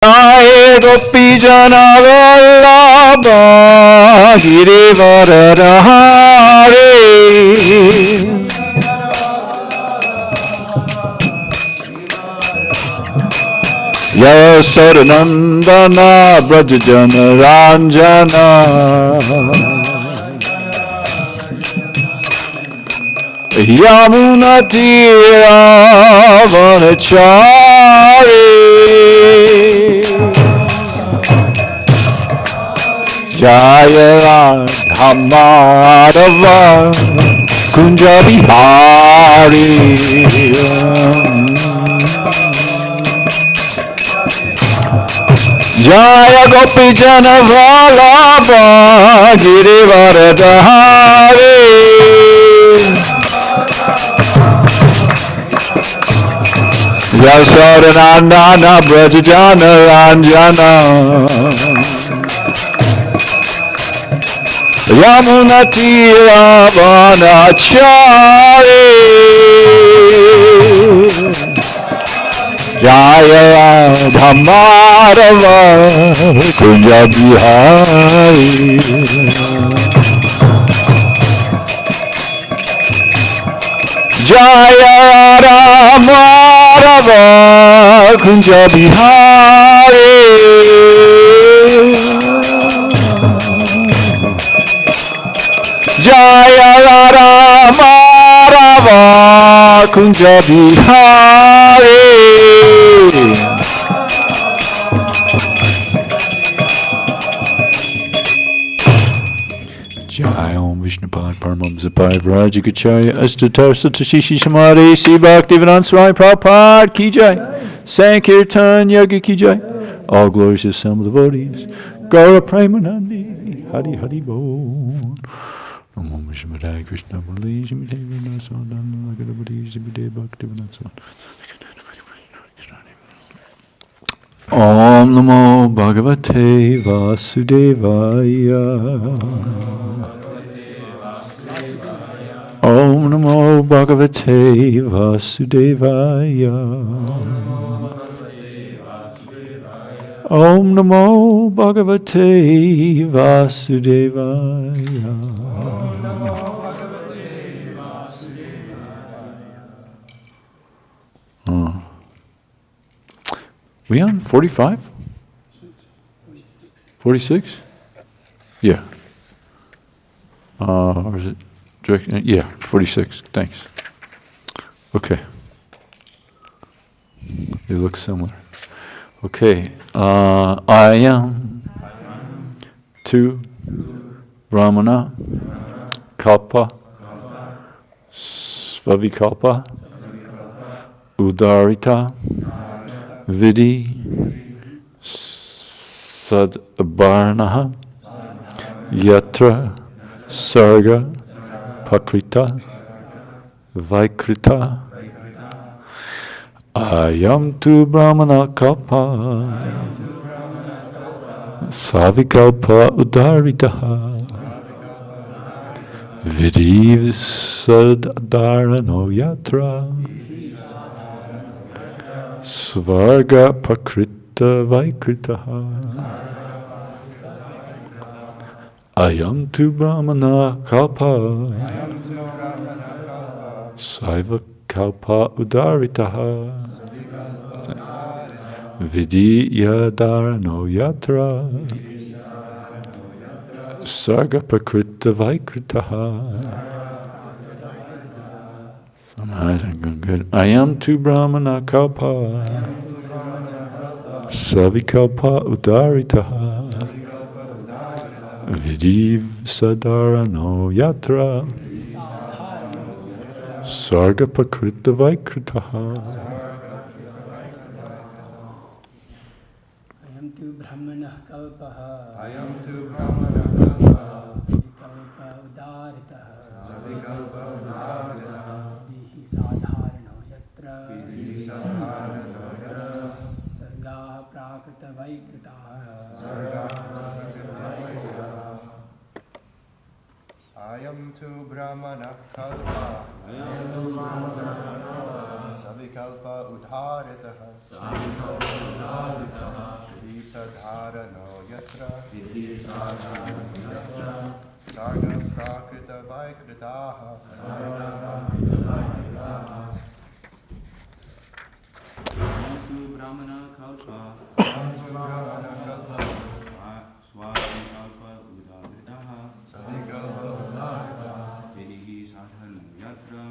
Jai Gopi Jana Vallabha Girivara Hare Yasodanandana Brajajana Ranjana Yamuna Tira Vanachari Jaya Dhamadava Kunja Bihari Jaya Gopi Jana Vallabha Girivara Hare Yasodanandana Brajajana Ranjana Yamuna Tira Vanachari Jaya Dhamadava Kunja Bihari Jaya Ramadava Kunja Bihari Jaya Ramadava Kunja Bihari Jai Om Vishnupad Paramesvara Prabhu Rajagacharya Astatar Satashishi Samadhi Sri Bhaktivedanta Swami Prabhupada Ki Jai Sankirtan Yoga Ki Jai All glories to the Son of devotees Gaura Premanandi Hari Hari Bol Om Vishnupadaya Krishna Murli Shimade Nasadana Lagadabadi Shimade Bhaktivedanta Swami Om Namo Bhagavate Vasudevaya Om Namo Bhagavate Vasudevaya Om Namo Bhagavate Vasudevaya We on 45? 46? Yeah. Or is it direct? Yeah, 46. Thanks. Okay. They look similar. Okay. I am to Brahmana Kalpa Svavikalpa Udarita Vidi Sadbarnaha Yatra Sarga Pakrita Vaikrita Ayam tu Brahmana Kalpa Savikalpa Udaritaha Vidi Sadbarno Yatra Svarga Pakrita Vaikritaha Ayam tu Brahmana Kalpa Saiva Kalpa Udaritaha Vidya Dharano Yatra Sarga Pakrita Vaikritaha Good. I am tu Brahmana Kalpa Savikalpa Udaritaha Vidiv Sadarano Yatra Sarga Pakrita Vaikritaha I am tu Brahmana Kalpa Savikalpa Udaritaha Sadharano Yatra Sarga Prakrita Vaikritaha Ayam tu Brahmana Kalpa Savikalpa Udharitaha sadhano yatra sarga prakrita vaikritaha Antu Brahmana Kalpa Swati Kalpa Udavritaha Vedihi Sadhana Yatra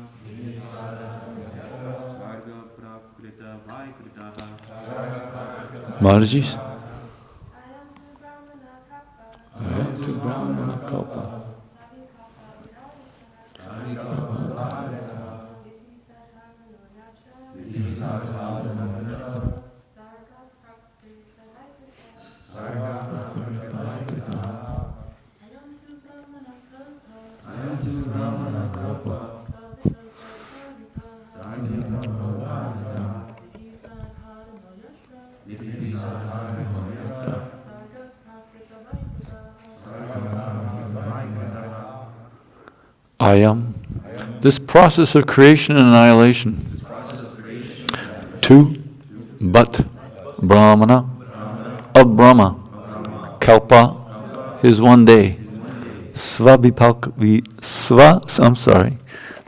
Sarga Prakrita Vaikritaha Maharaji's? I am to Brahmana Kalpa. I am. This process of creation and annihilation. Two, but Brahmana, of Brahma, Kalpa, his one day.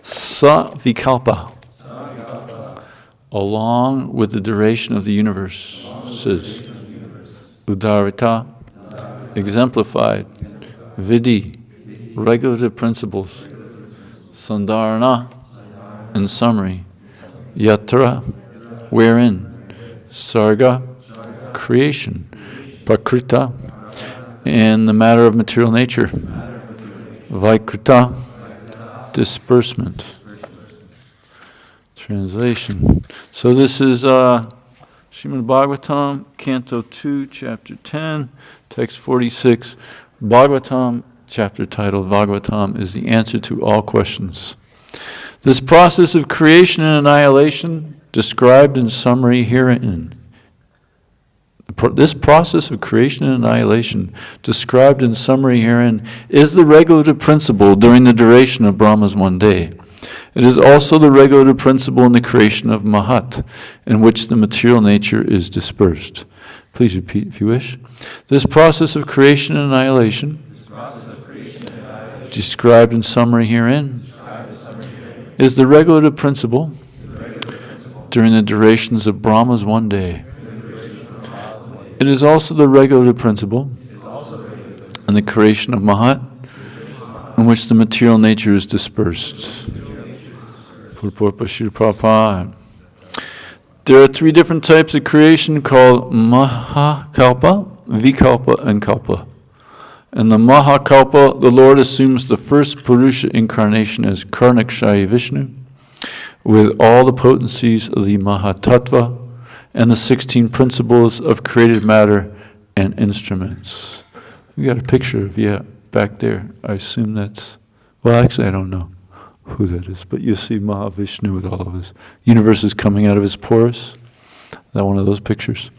Savikalpa, along with the duration of the universe, says Udarita, exemplified, Vidi, regulative principles, Sandharana, in summary, Yatra, wherein, Sarga, creation, Prakrita, in the matter of material nature, Vaikrita, disbursement. Translation. So this is Srimad Bhagavatam, Canto 2, Chapter 10, Text 46. Bhagavatam, chapter titled Bhagavatam, is the answer to all questions. This process of creation and annihilation, described in summary herein. This process of creation and annihilation, described in summary herein, is the regulative principle during the duration of Brahma's one day. It is also the regulative principle in the creation of Mahat, in which the material nature is dispersed. Please repeat if you wish. This process of creation and annihilation, described in summary herein, is the regulative principle during the durations of Brahma's one day. It is also the regulative principle in the creation of Mahat, in which the material nature is dispersed. There are three different types of creation called Mahakalpa, Vikalpa, and Kalpa. In the Mahakalpa, the Lord assumes the first Purusha incarnation as Karnakshayi Vishnu, with all the potencies of the Mahatattva and the 16 principles of created matter and instruments. We got a picture of, back there. I assume that's, well, actually I don't know who that is, but you see Mahavishnu with all of his universes coming out of his pores. Is that one of those pictures?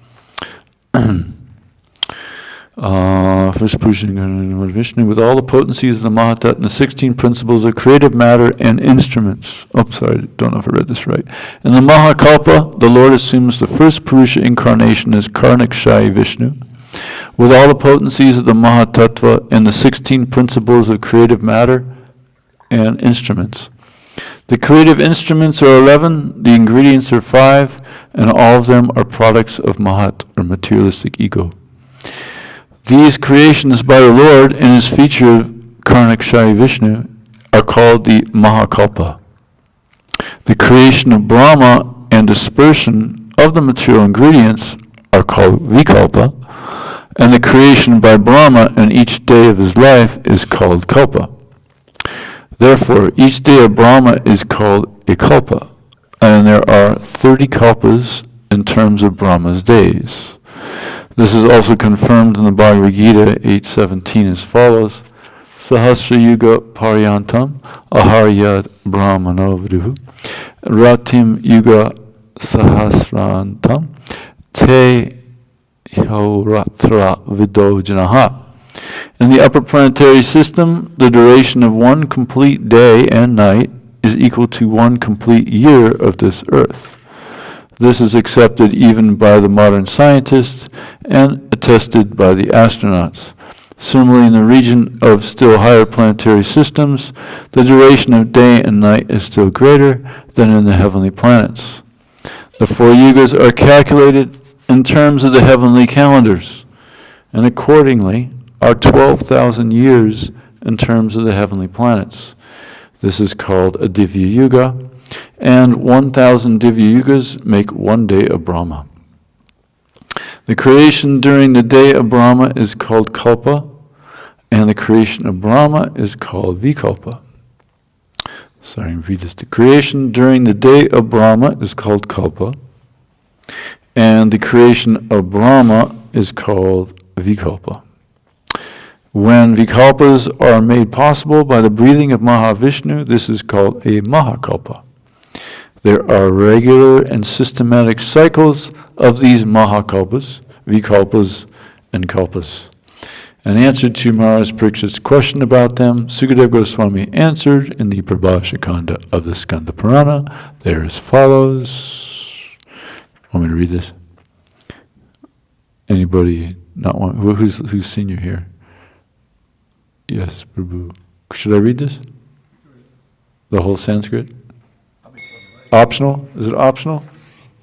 First Purusha Vishnu with all the potencies of the Mahatat and the 16 principles of creative matter and instruments. Oh, sorry, don't know if I read this right. In the Mahakalpa, the Lord assumes the first Purusha incarnation as Karnakshayi Vishnu, with all the potencies of the Mahatattva and the 16 principles of creative matter and instruments. The creative instruments are 11, the ingredients are 5, and all of them are products of Mahat, or materialistic ego. These creations by the Lord in his feature of Karnakshayi Vishnu are called the Mahakalpa. The creation of Brahma and dispersion of the material ingredients are called Vikalpa, and the creation by Brahma in each day of his life is called Kalpa. Therefore, each day of Brahma is called a Kalpa, and there are 30 Kalpas in terms of Brahma's days. This is also confirmed in the Bhagavad Gita 8:17 as follows: Sahasra Yuga Paryantam Aharyad Brahmano Viduhu Ratim Yuga Sahasrantam Te Horatra Vido Janaha. In the upper planetary system, the duration of one complete day and night is equal to one complete year of this earth. This is accepted even by the modern scientists and attested by the astronauts. Similarly, in the region of still higher planetary systems, the duration of day and night is still greater than in the heavenly planets. The 4 yugas are calculated in terms of the heavenly calendars, and accordingly are 12,000 years in terms of the heavenly planets. This is called a Divya Yuga, and 1,000 Divya Yugas make 1 day of Brahma. The creation during the day of Brahma is called Kalpa, and the creation of Brahma is called Vikalpa. Sorry, read this. The creation during the day of Brahma is called Kalpa, and the creation of Brahma is called Vikalpa. When Vikalpas are made possible by the breathing of Mahavishnu, this is called a Mahakalpa. There are regular and systematic cycles of these Mahakalpas, Vikalpas, and Kalpas. In answer to Maharaj Parikshit's question about them, Sukadeva Goswami answered in the Prabhasha Kanda of the Skanda Purana. There as follows. Want me to read this? Anybody not want? Who's senior here? Yes, Prabhu. Should I read this? The whole Sanskrit? Optional? Is it optional?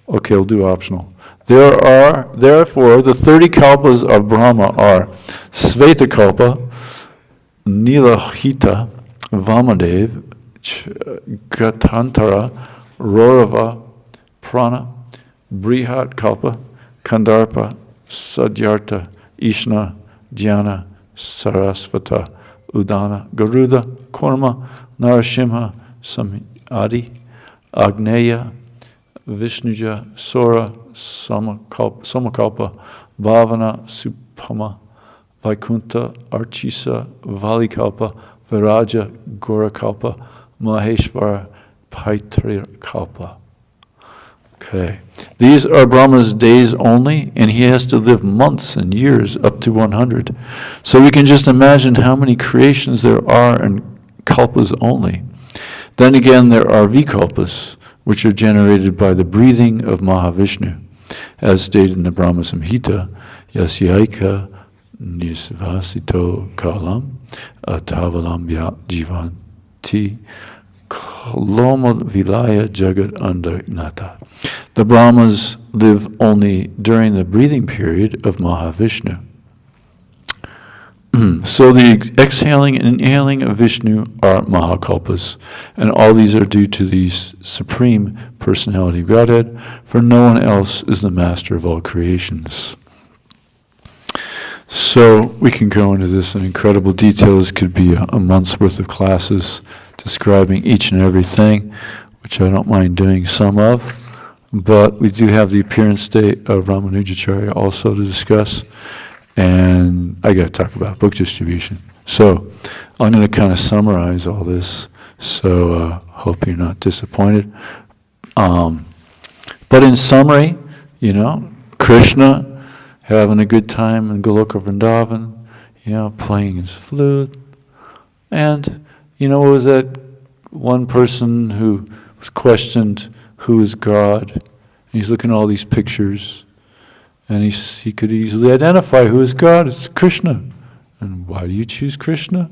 Okay, we'll do optional. Therefore, the 30 kalpas of Brahma are Sveta Kalpa, Nilahita, Vamadev, Gatantara, Rorava, Prana, Brihat Kalpa, Kandarpa, Sadyarta, Ishna, Dhyana, Sarasvata, Udana, Garuda, Kurma, Narashimha, Samadi, Agneya, Vishnuja, Sora, Somakalpa, Bhavana, Supama, Vaikunta, Archisa, Valikalpa, Viraja, Gorakalpa, Maheshvara, Paitrikalpa. Okay. These are Brahma's days only, and he has to live months and years, up to 100. So we can just imagine how many creations there are in kalpas only. Then again, there are vikalpas, which are generated by the breathing of Mahavishnu, as stated in the Brahma Samhita, Yasyaika Nisvasito Kalam Atavalam Jivanti Kaloma Vilaya Jagat Andanata. The Brahmas live only during the breathing period of Mahavishnu. So the exhaling and inhaling of Vishnu are Mahakalpas, and all these are due to the Supreme Personality of Godhead, for no one else is the master of all creations. So we can go into this in incredible detail. This could be a month's worth of classes describing each and everything, which I don't mind doing some of. But we do have the appearance date of Ramanujacharya also to discuss. And I got to talk about book distribution. So I'm going to kind of summarize all this. So hope you're not disappointed. But in summary, Krishna having a good time in Goloka Vrindavan, playing his flute. And, what was that one person who was questioned, who is God? And he's looking at all these pictures. And he could easily identify who is God. It's Krishna. And why do you choose Krishna?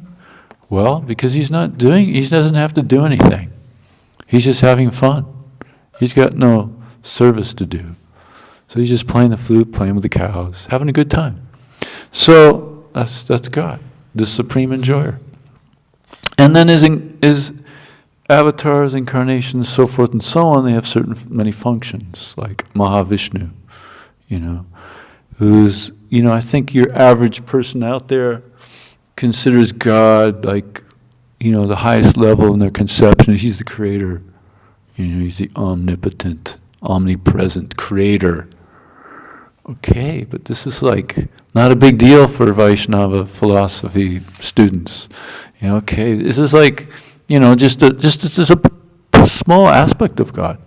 Well, because he doesn't have to do anything. He's just having fun. He's got no service to do. So he's just playing the flute, playing with the cows, having a good time. So that's God, the supreme enjoyer. And then his avatars, incarnations, so forth and so on, they have many functions, like Mahavishnu. Who's, I think your average person out there considers God like, the highest level in their conception. He's the creator. He's the omnipotent, omnipresent creator. Okay, but this is like not a big deal for Vaishnava philosophy students. Okay, this is like, just a small aspect of God.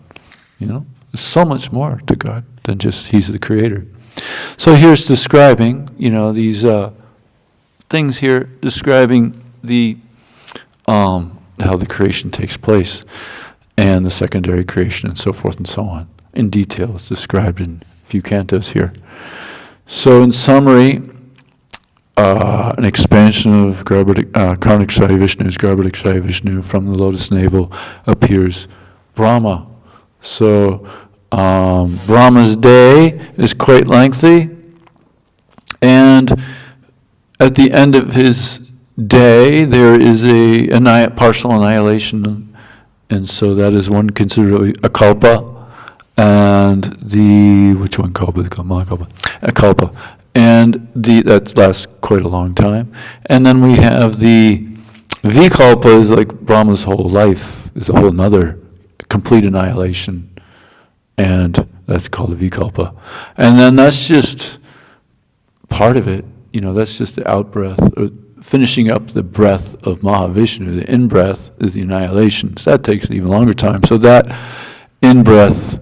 There's so much more to God than just he's the creator. So here's describing, these things here, describing the how the creation takes place and the secondary creation and so forth and so on. In detail, it's described in a few cantos here. So in summary, an expansion of Karnakshayi Vishnu's Garbhodakshayi Vishnu from the lotus navel appears Brahma. So Brahma's day is quite lengthy, and at the end of his day there is a partial annihilation, and so that is one considered a kalpa, and which one kalpa is called? Mahakalpa. A kalpa. And that lasts quite a long time. And then we have the vikalpa is like Brahma's whole life, is a whole nother complete annihilation. And that's called the vikalpa. And then that's just part of it. That's just the out-breath, or finishing up the breath of Mahavishnu. The in-breath is the annihilation. So that takes an even longer time. So that in-breath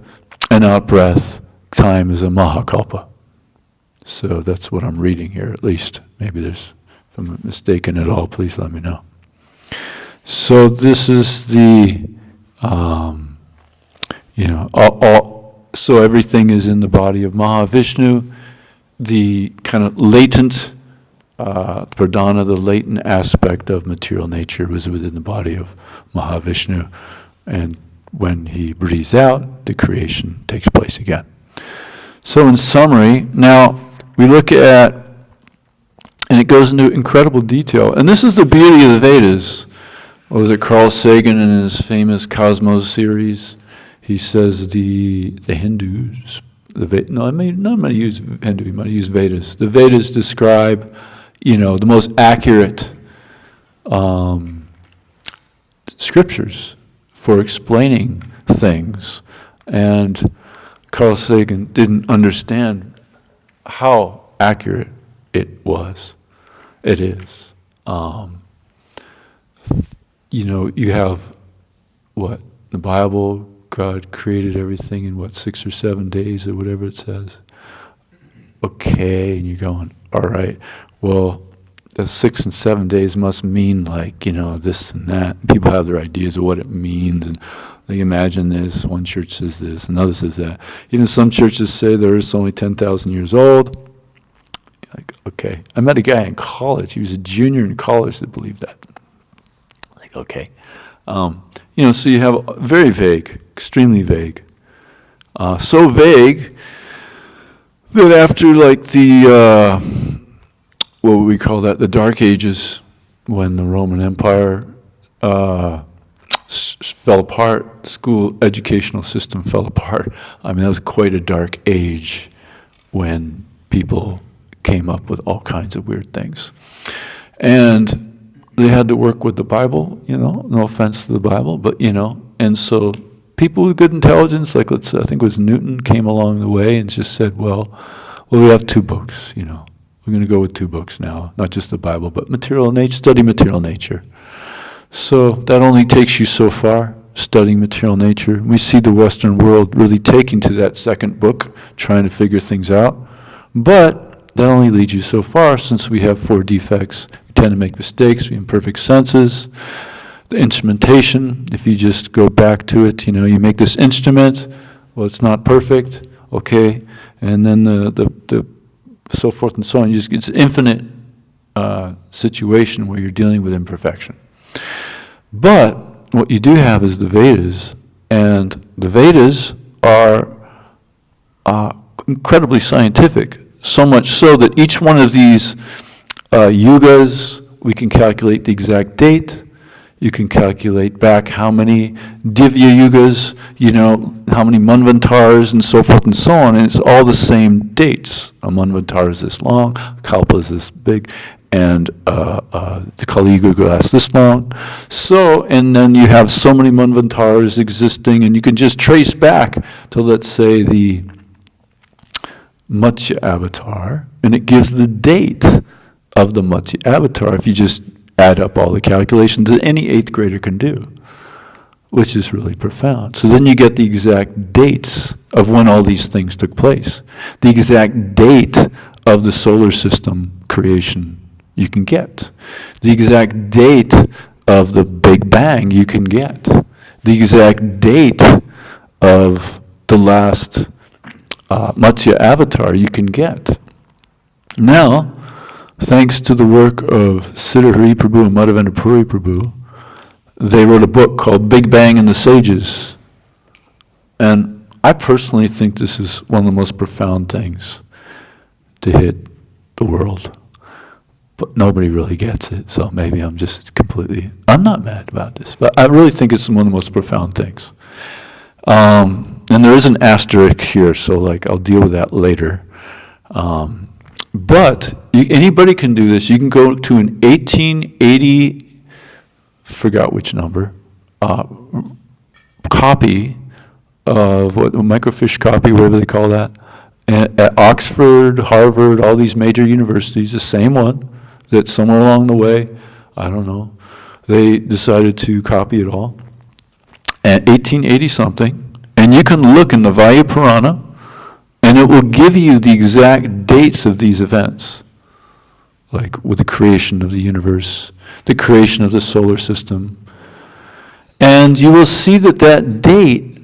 and out-breath time is a Mahakalpa. So that's what I'm reading here, at least. Maybe if I'm mistaken at all, please let me know. So this is so everything is in the body of Mahavishnu. The kind of latent, pradhana, the latent aspect of material nature was within the body of Mahavishnu. And when he breathes out, the creation takes place again. So in summary, now we look at, and it goes into incredible detail, and this is the beauty of the Vedas. What was it, Carl Sagan in his famous Cosmos series? He says the Hindus, I might use Hindu, he might use Vedas. The Vedas describe, the most accurate scriptures for explaining things, and Carl Sagan didn't understand how accurate it was. It is. You have the Bible, God created everything in 6 or 7 days or whatever it says. Okay, and you're going, all right, well, the 6 and 7 days must mean this and that. People have their ideas of what it means, and they imagine this. One church says this, another says that. Even some churches say the Earth's only 10,000 years old. Okay. I met a guy in college. He was a junior in college that believed that. Okay. So you have very vague, extremely vague. So vague that after what would we call that? The Dark Ages, when the Roman Empire fell apart, school educational system fell apart. That was quite a dark age when people came up with all kinds of weird things. And they had to work with the Bible, no offense to the Bible, but, and so people with good intelligence, I think it was Newton, came along the way and just said, well, we have 2 books, we're going to go with 2 books now, not just the Bible, but study material nature. So that only takes you so far, studying material nature. We see the Western world really taking to that second book, trying to figure things out, but that only leads you so far, since we have 4 defects. We tend to make mistakes, we have imperfect senses. The instrumentation, if you just go back to it, you make this instrument, well, it's not perfect, okay, and then the so forth and so on. It's an infinite situation where you're dealing with imperfection. But what you do have is the Vedas, and the Vedas are incredibly scientific, so much so that each one of these yugas, we can calculate the exact date. You can calculate back how many Divya yugas, how many manvantars and so forth and so on, and it's all the same dates. A manvantar is this long, a kalpa is this big, and the Kali Yuga lasts this long. So, and then you have so many manvantars existing, and you can just trace back to, let's say, the Matsya avatar, and it gives the date of the Matsya avatar if you just add up all the calculations that any 8th grader can do, which is really profound. So then you get the exact dates of when all these things took place. The exact date of the solar system creation you can get. The exact date of the Big Bang you can get. The exact date of the last Matsya avatar you can get. Now, thanks to the work of Siddha Hari Prabhu and Madhavendra Puri Prabhu, they wrote a book called Big Bang and the Sages. And I personally think this is one of the most profound things to hit the world. But nobody really gets it, so maybe I'm not mad about this, but I really think it's one of the most profound things. And there is an asterisk here, so I'll deal with that later. But anybody can do this. You can go to an 1880, forgot which number, copy of a microfiche copy, whatever they call that, at Oxford, Harvard, all these major universities, the same one that somewhere along the way, I don't know, they decided to copy it all. At 1880 something, and you can look in the Vaya Purana, and it will give you the exact dates of these events, like with the creation of the universe, the creation of the solar system. And you will see that date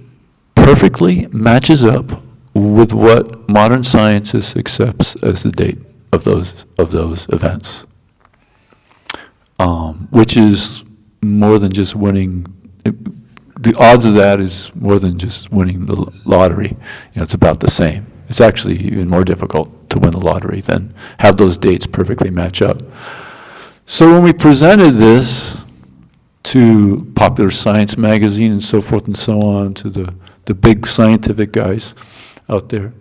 perfectly matches up with what modern scientists accepts as the date of those events. Which is more than just winning. The odds of that is more than just winning the lottery. It's about the same. It's actually even more difficult to win the lottery than have those dates perfectly match up. So when we presented this to Popular Science magazine and so forth and so on, to the big scientific guys out there,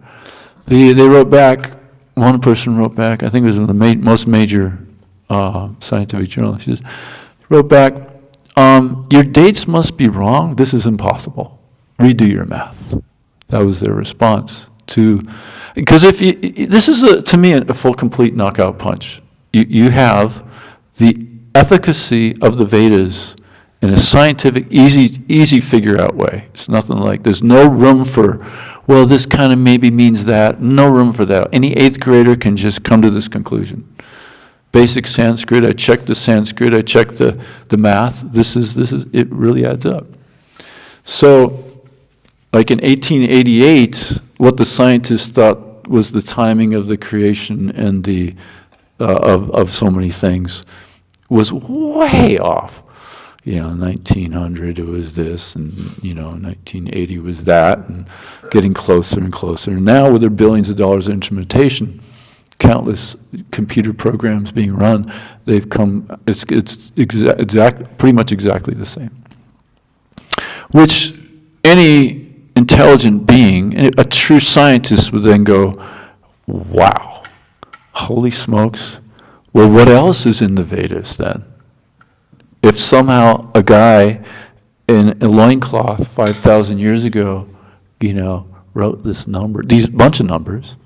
they wrote back, one person wrote back, I think it was in the most major scientific journal, she wrote back, your dates must be wrong, this is impossible, redo your math. That was their response because this is to me a full complete knockout punch. You have the efficacy of the Vedas in a scientific, easy figure out way. It's nothing like, there's no room for, well, this kind of maybe means that, no room for that. Any 8th grader can just come to this conclusion. Basic Sanskrit, I checked the Sanskrit, I checked the math, this is, it really adds up. So, like in 1888, what the scientists thought was the timing of the creation and the, of so many things was way off. 1900 it was this, and 1980 was that, and getting closer and closer. And now with their billions of dollars of instrumentation, countless computer programs being run, they've come, it's pretty much exactly the same. Which any intelligent being, a true scientist would then go, wow, holy smokes, well what else is in the Vedas then? If somehow a guy in a loincloth 5,000 years ago, wrote this number, these bunch of numbers,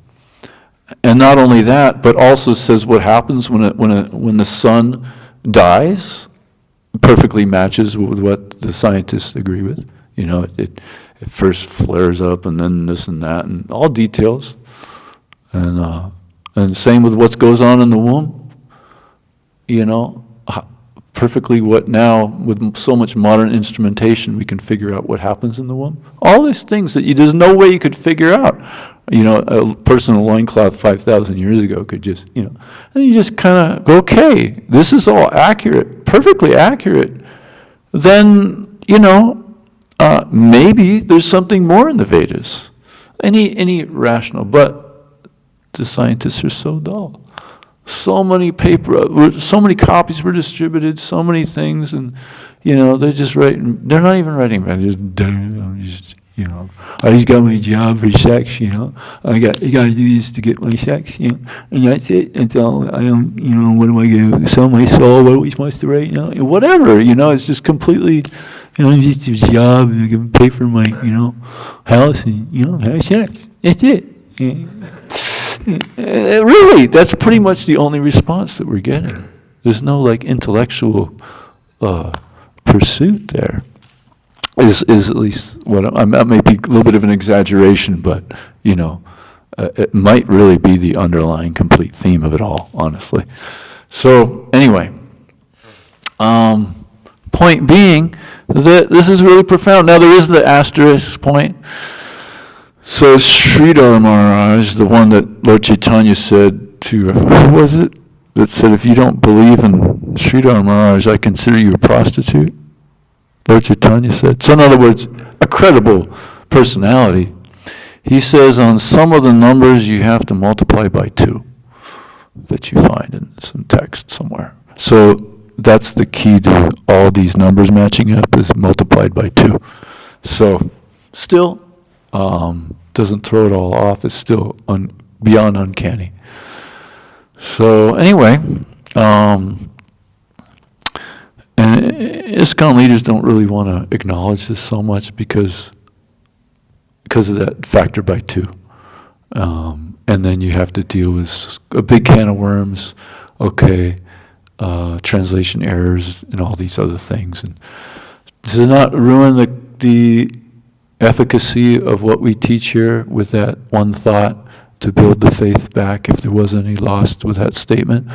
and not only that, but also says what happens when the sun dies, perfectly matches with what the scientists agree with. It first flares up and then this and that, and all details. And same with what goes on in the womb. Perfectly what now, with so much modern instrumentation, we can figure out what happens in the womb. All these things that there's no way you could figure out. A person in a loincloth 5,000 years ago could just, and you just kind of go, okay, this is all accurate, perfectly accurate. Then, maybe there's something more in the Vedas. Any rational, but the scientists are so dull. So many so many copies were distributed, so many things, and they're just writing. They're not even writing. They're just I just got my job for sex. You got to do this to get my sex. And that's it. That's all I am. What am I going to sell my soul? What are we supposed to write? Whatever. It's just completely. Just a job. I can pay for my house and have sex. That's it. Really, that's pretty much the only response that we're getting. There's no intellectual pursuit there. Is at least what that may be a little bit of an exaggeration, but it might really be the underlying complete theme of it all, honestly. So anyway, point being that this is really profound. Now there is the asterisk point. So Sridhar Maharaj, the one that Lord Chaitanya said to, who was it, that said, if you don't believe in Sridhar Maharaj, I consider you a prostitute? Lord Chaitanya said. So in other words, a credible personality. He says on some of the numbers you have to multiply by 2 that you find in some text somewhere. So that's the key to all these numbers matching up, is multiplied by 2. So still doesn't throw it all off. It's still beyond uncanny. So anyway, and ISKCON leaders don't really want to acknowledge this so much because of that factor by 2. And then you have to deal with a big can of worms, translation errors and all these other things. And to not ruin the efficacy of what we teach here with that one thought, to build the faith back if there was any lost with that statement.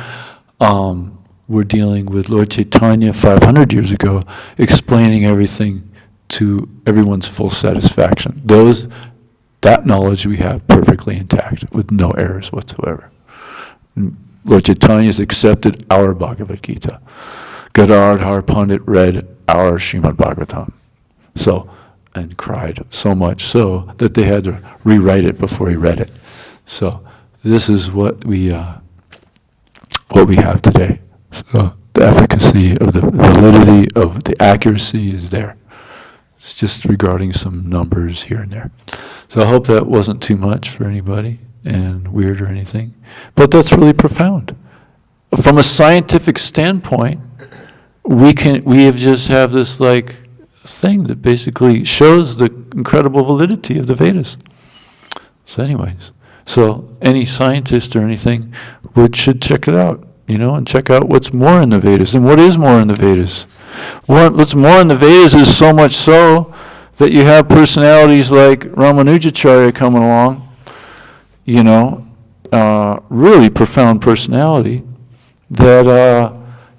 We're dealing with Lord Chaitanya 500 years ago, explaining everything to everyone's full satisfaction. That knowledge we have perfectly intact, with no errors whatsoever. Lord Chaitanya has accepted our Bhagavad Gita. Gadadhar Pandit read our Srimad Bhagavatam. And cried so much so that they had to rewrite it before he read it. So this is what we have today. So the efficacy of the validity of the accuracy is there. It's just regarding some numbers here and there. So I hope that wasn't too much for anybody and weird or anything. But that's really profound. From a scientific standpoint, we just have this thing that basically shows the incredible validity of the Vedas. So anyways, any scientist or anything should check it out, and check out what's more in the Vedas. And what is more in the Vedas? What's more in the Vedas is so much so that you have personalities like Ramanujacharya coming along, really profound personality that,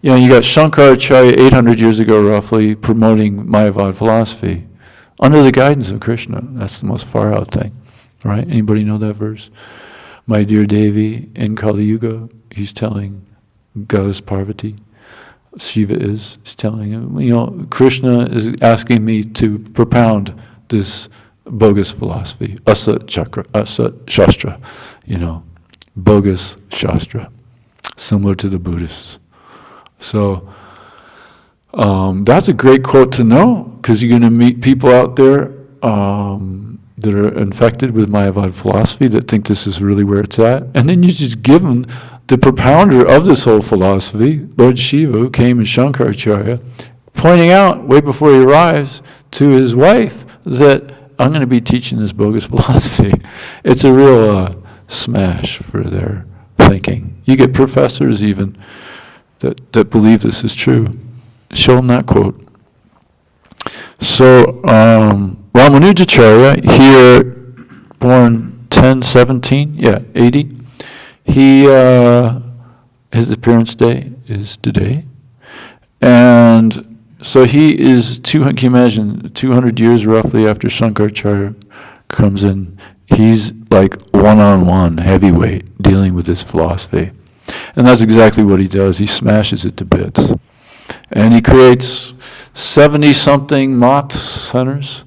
you got Shankaracharya 800 years ago roughly promoting Mayavad philosophy under the guidance of Krishna. That's the most far out thing, right? Anybody know that verse? My dear Devi, in Kali Yuga, he's telling Goddess Parvati, Shiva is telling him, Krishna is asking me to propound this bogus philosophy, Asat Shastra, bogus Shastra, similar to the Buddhists. So that's a great quote to know, because you're going to meet people out there that are infected with Mayavad philosophy that think this is really where it's at. And then you just give them the propounder of this whole philosophy, Lord Shiva, who came in Shankaracharya, pointing out way before he arrives to his wife that I'm going to be teaching this bogus philosophy. It's a real smash for their thinking. You get professors even that believe this is true. Show them that quote. So Ramanujacharya, here born 1017, 80. His appearance day is today. And so he is, can you imagine, 200 years roughly after Shankaracharya comes in, he's like one-on-one heavyweight dealing with this philosophy. And that's exactly what he does. He smashes it to bits. And he creates 70-something Mat centers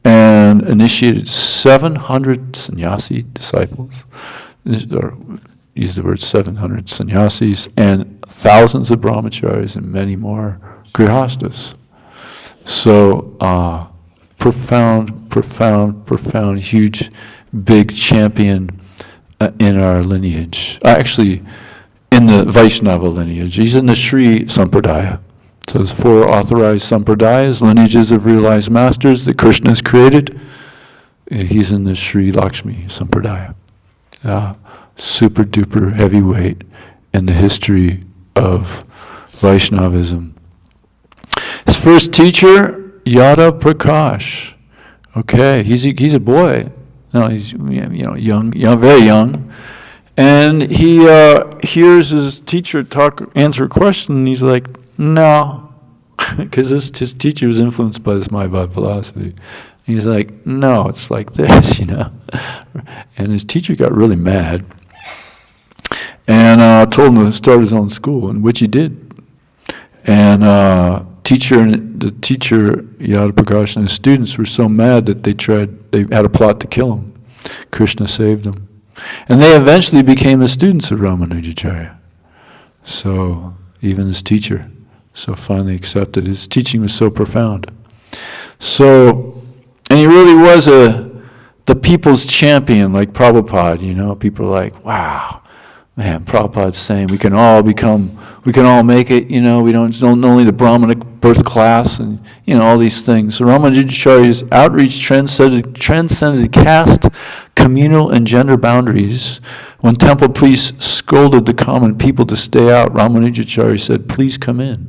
and initiated 700 sannyasi disciples. Or use the word 700 sannyasis, and thousands of brahmacharis and many more grihastas. So profound, huge, big champion in our lineage. Actually, in the Vaishnava lineage. He's in the Sri Sampradaya. So there's 4 authorized Sampradayas, lineages of realized masters that Krishna has created. He's in the Sri Lakshmi Sampradaya. Super duper heavyweight in the history of Vaishnavism. His first teacher, Yadav Prakash. Okay, he's a boy. No, he's young, very young. And he hears his teacher answer a question, and he's like, no, because his teacher was influenced by this Mayavad philosophy. And he's like, no, it's like this, And his teacher got really mad. and told him to start his own school, and which he did. And the teacher, Yada Prakash, and his students were so mad that they had a plot to kill him. Krishna saved him. And they eventually became the students of Ramanujacharya. So, even his teacher, so finally accepted. His teaching was so profound. So, and he really was the people's champion, like Prabhupada, people are like, wow, man, Prabhupada's saying we can all make it, we don't only the Brahmanic birth class and, all these things. So Ramanujacharya's outreach transcended caste, communal, and gender boundaries. When temple priests scolded the common people to stay out, Ramanujacharya said, please come in.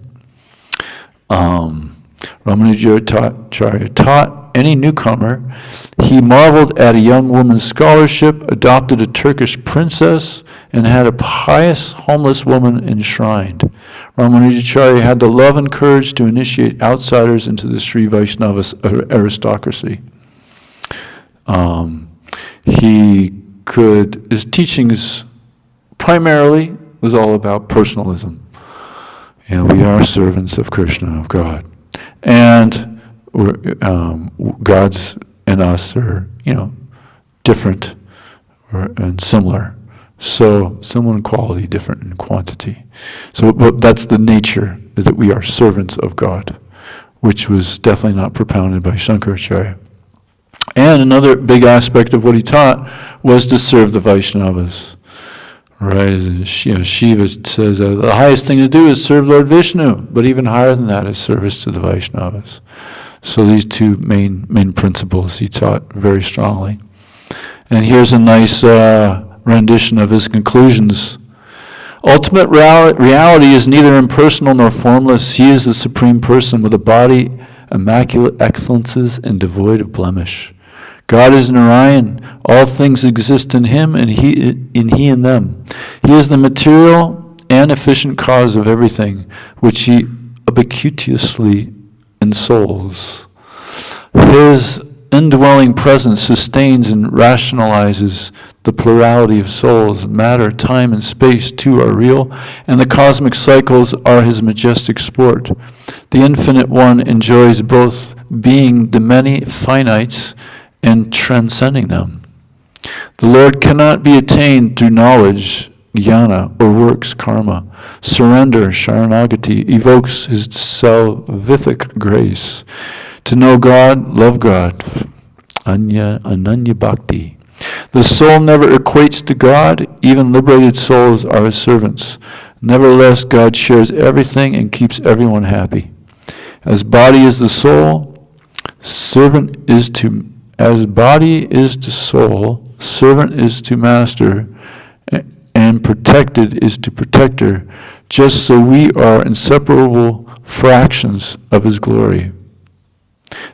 Ramanujacharya taught any newcomer. He marveled at a young woman's scholarship, adopted a Turkish princess, and had a pious homeless woman enshrined. Ramanujacharya had the love and courage to initiate outsiders into the Sri Vaishnava aristocracy. His teachings primarily was all about personalism. We are servants of Krishna, of God. And God's and us are, different and similar. So similar in quality, different in quantity. So but that's the nature, that we are servants of God, which was definitely not propounded by Shankaracharya. And another big aspect of what he taught was to serve the Vaishnavas. Right, Shiva says the highest thing to do is serve Lord Vishnu, but even higher than that is service to the Vaishnavas. So these two main principles he taught very strongly. And here's a nice rendition of his conclusions. Ultimate reality is neither impersonal nor formless. He is the Supreme Person with a body, immaculate excellences, and devoid of blemish. God is Narayan. All things exist in him, and he in them. He is the material and efficient cause of everything, which he ubiquitously ensouls. His indwelling presence sustains and rationalizes the plurality of souls. Matter, time, and space too are real, and the cosmic cycles are his majestic sport. The Infinite One enjoys both being the many finites and transcending them. The Lord cannot be attained through knowledge, jnana, or works, karma. Surrender, sharanagati, evokes his salvific grace. To know God, love God, ananya bhakti. The soul never equates to God. Even liberated souls are his servants. Nevertheless, God shares everything and keeps everyone happy. As body is the soul, as body is to soul, servant is to master, and protected is to protector, just so we are inseparable fractions of his glory.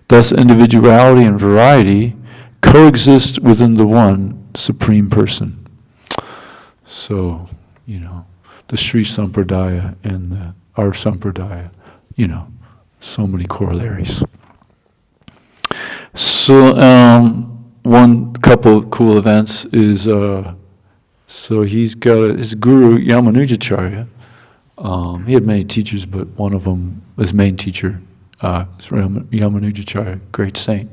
Thus individuality and variety coexist within the one Supreme Person. So, the Sri Sampradaya and our Sampradaya, so many corollaries. So, one couple of cool events is, so he's got his guru, Yamanujacharya. He had many teachers, but one of them, his main teacher, Yamanujacharya, great saint.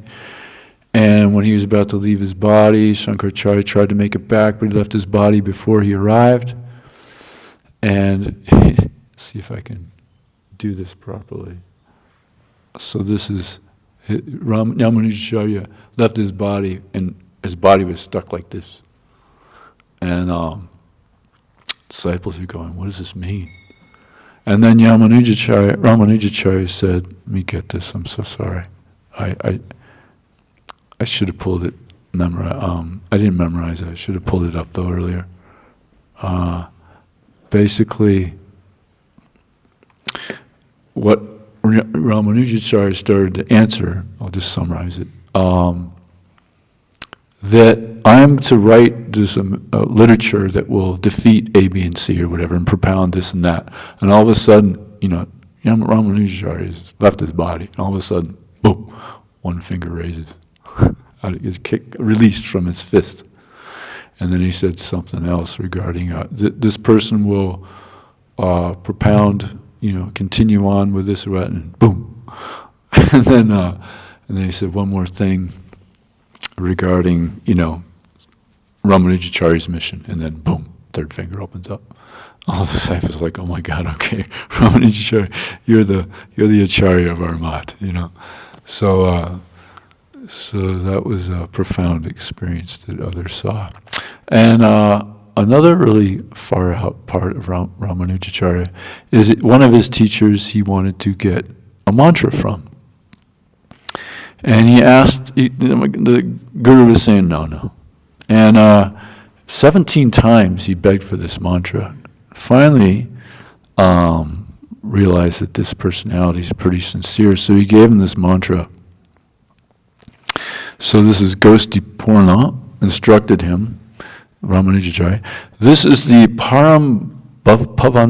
And when he was about to leave his body, Shankaracharya tried to make it back, but he left his body before he arrived. And let's see if I can do this properly. So this is, Yamanujacharya left his body, and his body was stuck like this. And disciples are going, what does this mean? And then Ramanujacharya said, let me get this, I'm so sorry. I should have pulled it, I didn't memorize it, I should have pulled it up though earlier. Basically, what Ramanujacharya started to answer, I'll just summarize it, that I'm to write this literature that will defeat A, B, and C or whatever, and propound this and that. And all of a sudden, Ramanujacharya has left his body, and all of a sudden, boom, one finger raises. Is released from his fist. And then he said something else regarding this person will propound, continue on with this or that, and boom. And then he said one more thing regarding, Ramanujacharya's mission, and then boom, third finger opens up. All the disciples are like, oh my God, okay, Ramanujacharya, you're the acharya of our mat, So that was a profound experience that others saw. And another really far out part of Ramanujacharya is one of his teachers he wanted to get a mantra from. And he asked, the guru was saying no. And 17 times he begged for this mantra. Finally, realized that this personality is pretty sincere, so he gave him this mantra. So this is Gosti Purna, instructed him, Ramanujacharya. This is the Param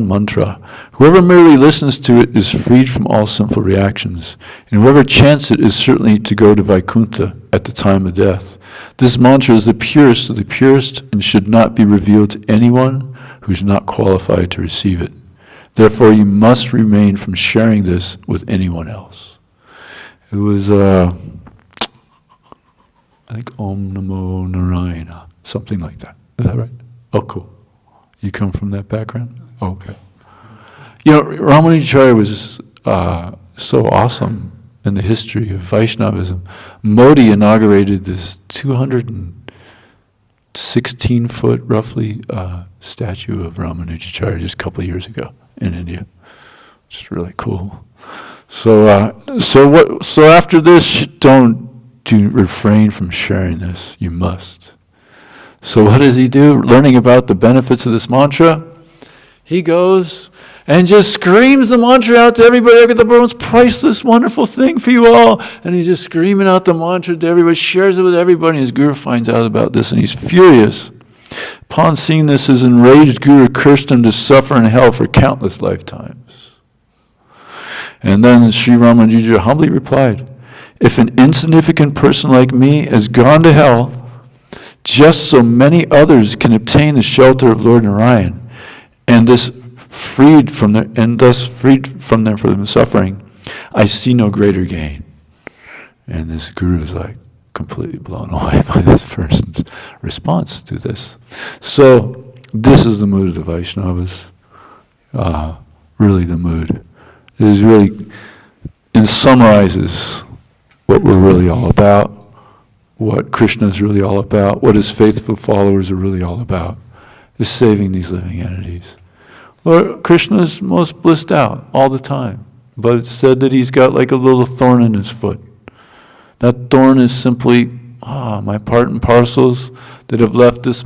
mantra. Whoever merely listens to it is freed from all sinful reactions, and whoever chants it is certainly to go to Vaikuntha at the time of death. This mantra is the purest of the purest and should not be revealed to anyone who is not qualified to receive it. Therefore, you must refrain from sharing this with anyone else. It was, I think, Om Namo Narayana, something like that. Is that right? Oh, cool. You come from that background? Oh, okay. Ramanujacharya was so awesome in the history of Vaishnavism. Modi inaugurated this 216-foot, roughly, statue of Ramanujacharya just a couple of years ago in India, which is really cool. So after this, don't refrain from sharing this. You must. So what does he do? Learning about the benefits of this mantra, he goes and just screams the mantra out to everybody. Look at the most priceless, wonderful thing for you all. And he's just screaming out the mantra to everybody, shares it with everybody. And his guru finds out about this, and he's furious. Upon seeing this, his enraged guru cursed him to suffer in hell for countless lifetimes. And then Sri Ramanuja humbly replied, if an insignificant person like me has gone to hell, just so many others can obtain the shelter of Lord Narayan, and thus freed from their suffering, I see no greater gain. And this guru is like completely blown away by this person's response to this. So this is the mood of the Vaishnavas. Really the mood. It is really, it summarizes what we're really all about, what Krishna is really all about, what his faithful followers are really all about, is saving these living entities. Lord Krishna is most blissed out all the time, but it's said that he's got like a little thorn in his foot. That thorn is simply my part and parcels that have left this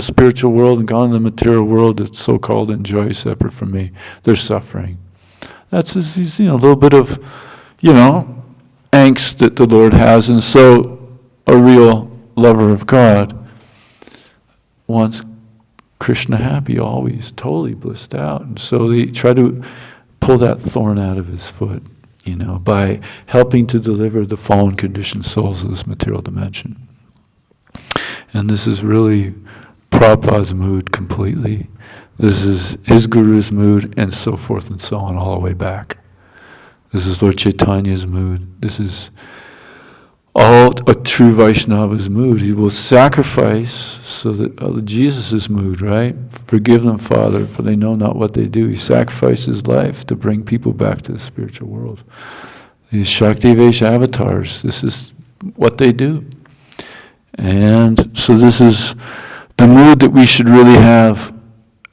spiritual world and gone to the material world that's so-called enjoy separate from me. They're suffering. That's just, a little bit of, angst that the Lord has, and so a real lover of God wants Krishna happy always, totally blissed out. And so they try to pull that thorn out of his foot, by helping to deliver the fallen conditioned souls of this material dimension. And this is really Prabhupada's mood completely. This is his guru's mood, and so forth and so on, all the way back. This is Lord Chaitanya's mood. This is all a true Vaishnava's mood. He will sacrifice so that Jesus' mood, right? Forgive them, Father, for they know not what they do. He sacrificed his life to bring people back to the spiritual world. These Shakti Vesha avatars, this is what they do. And so this is the mood that we should really have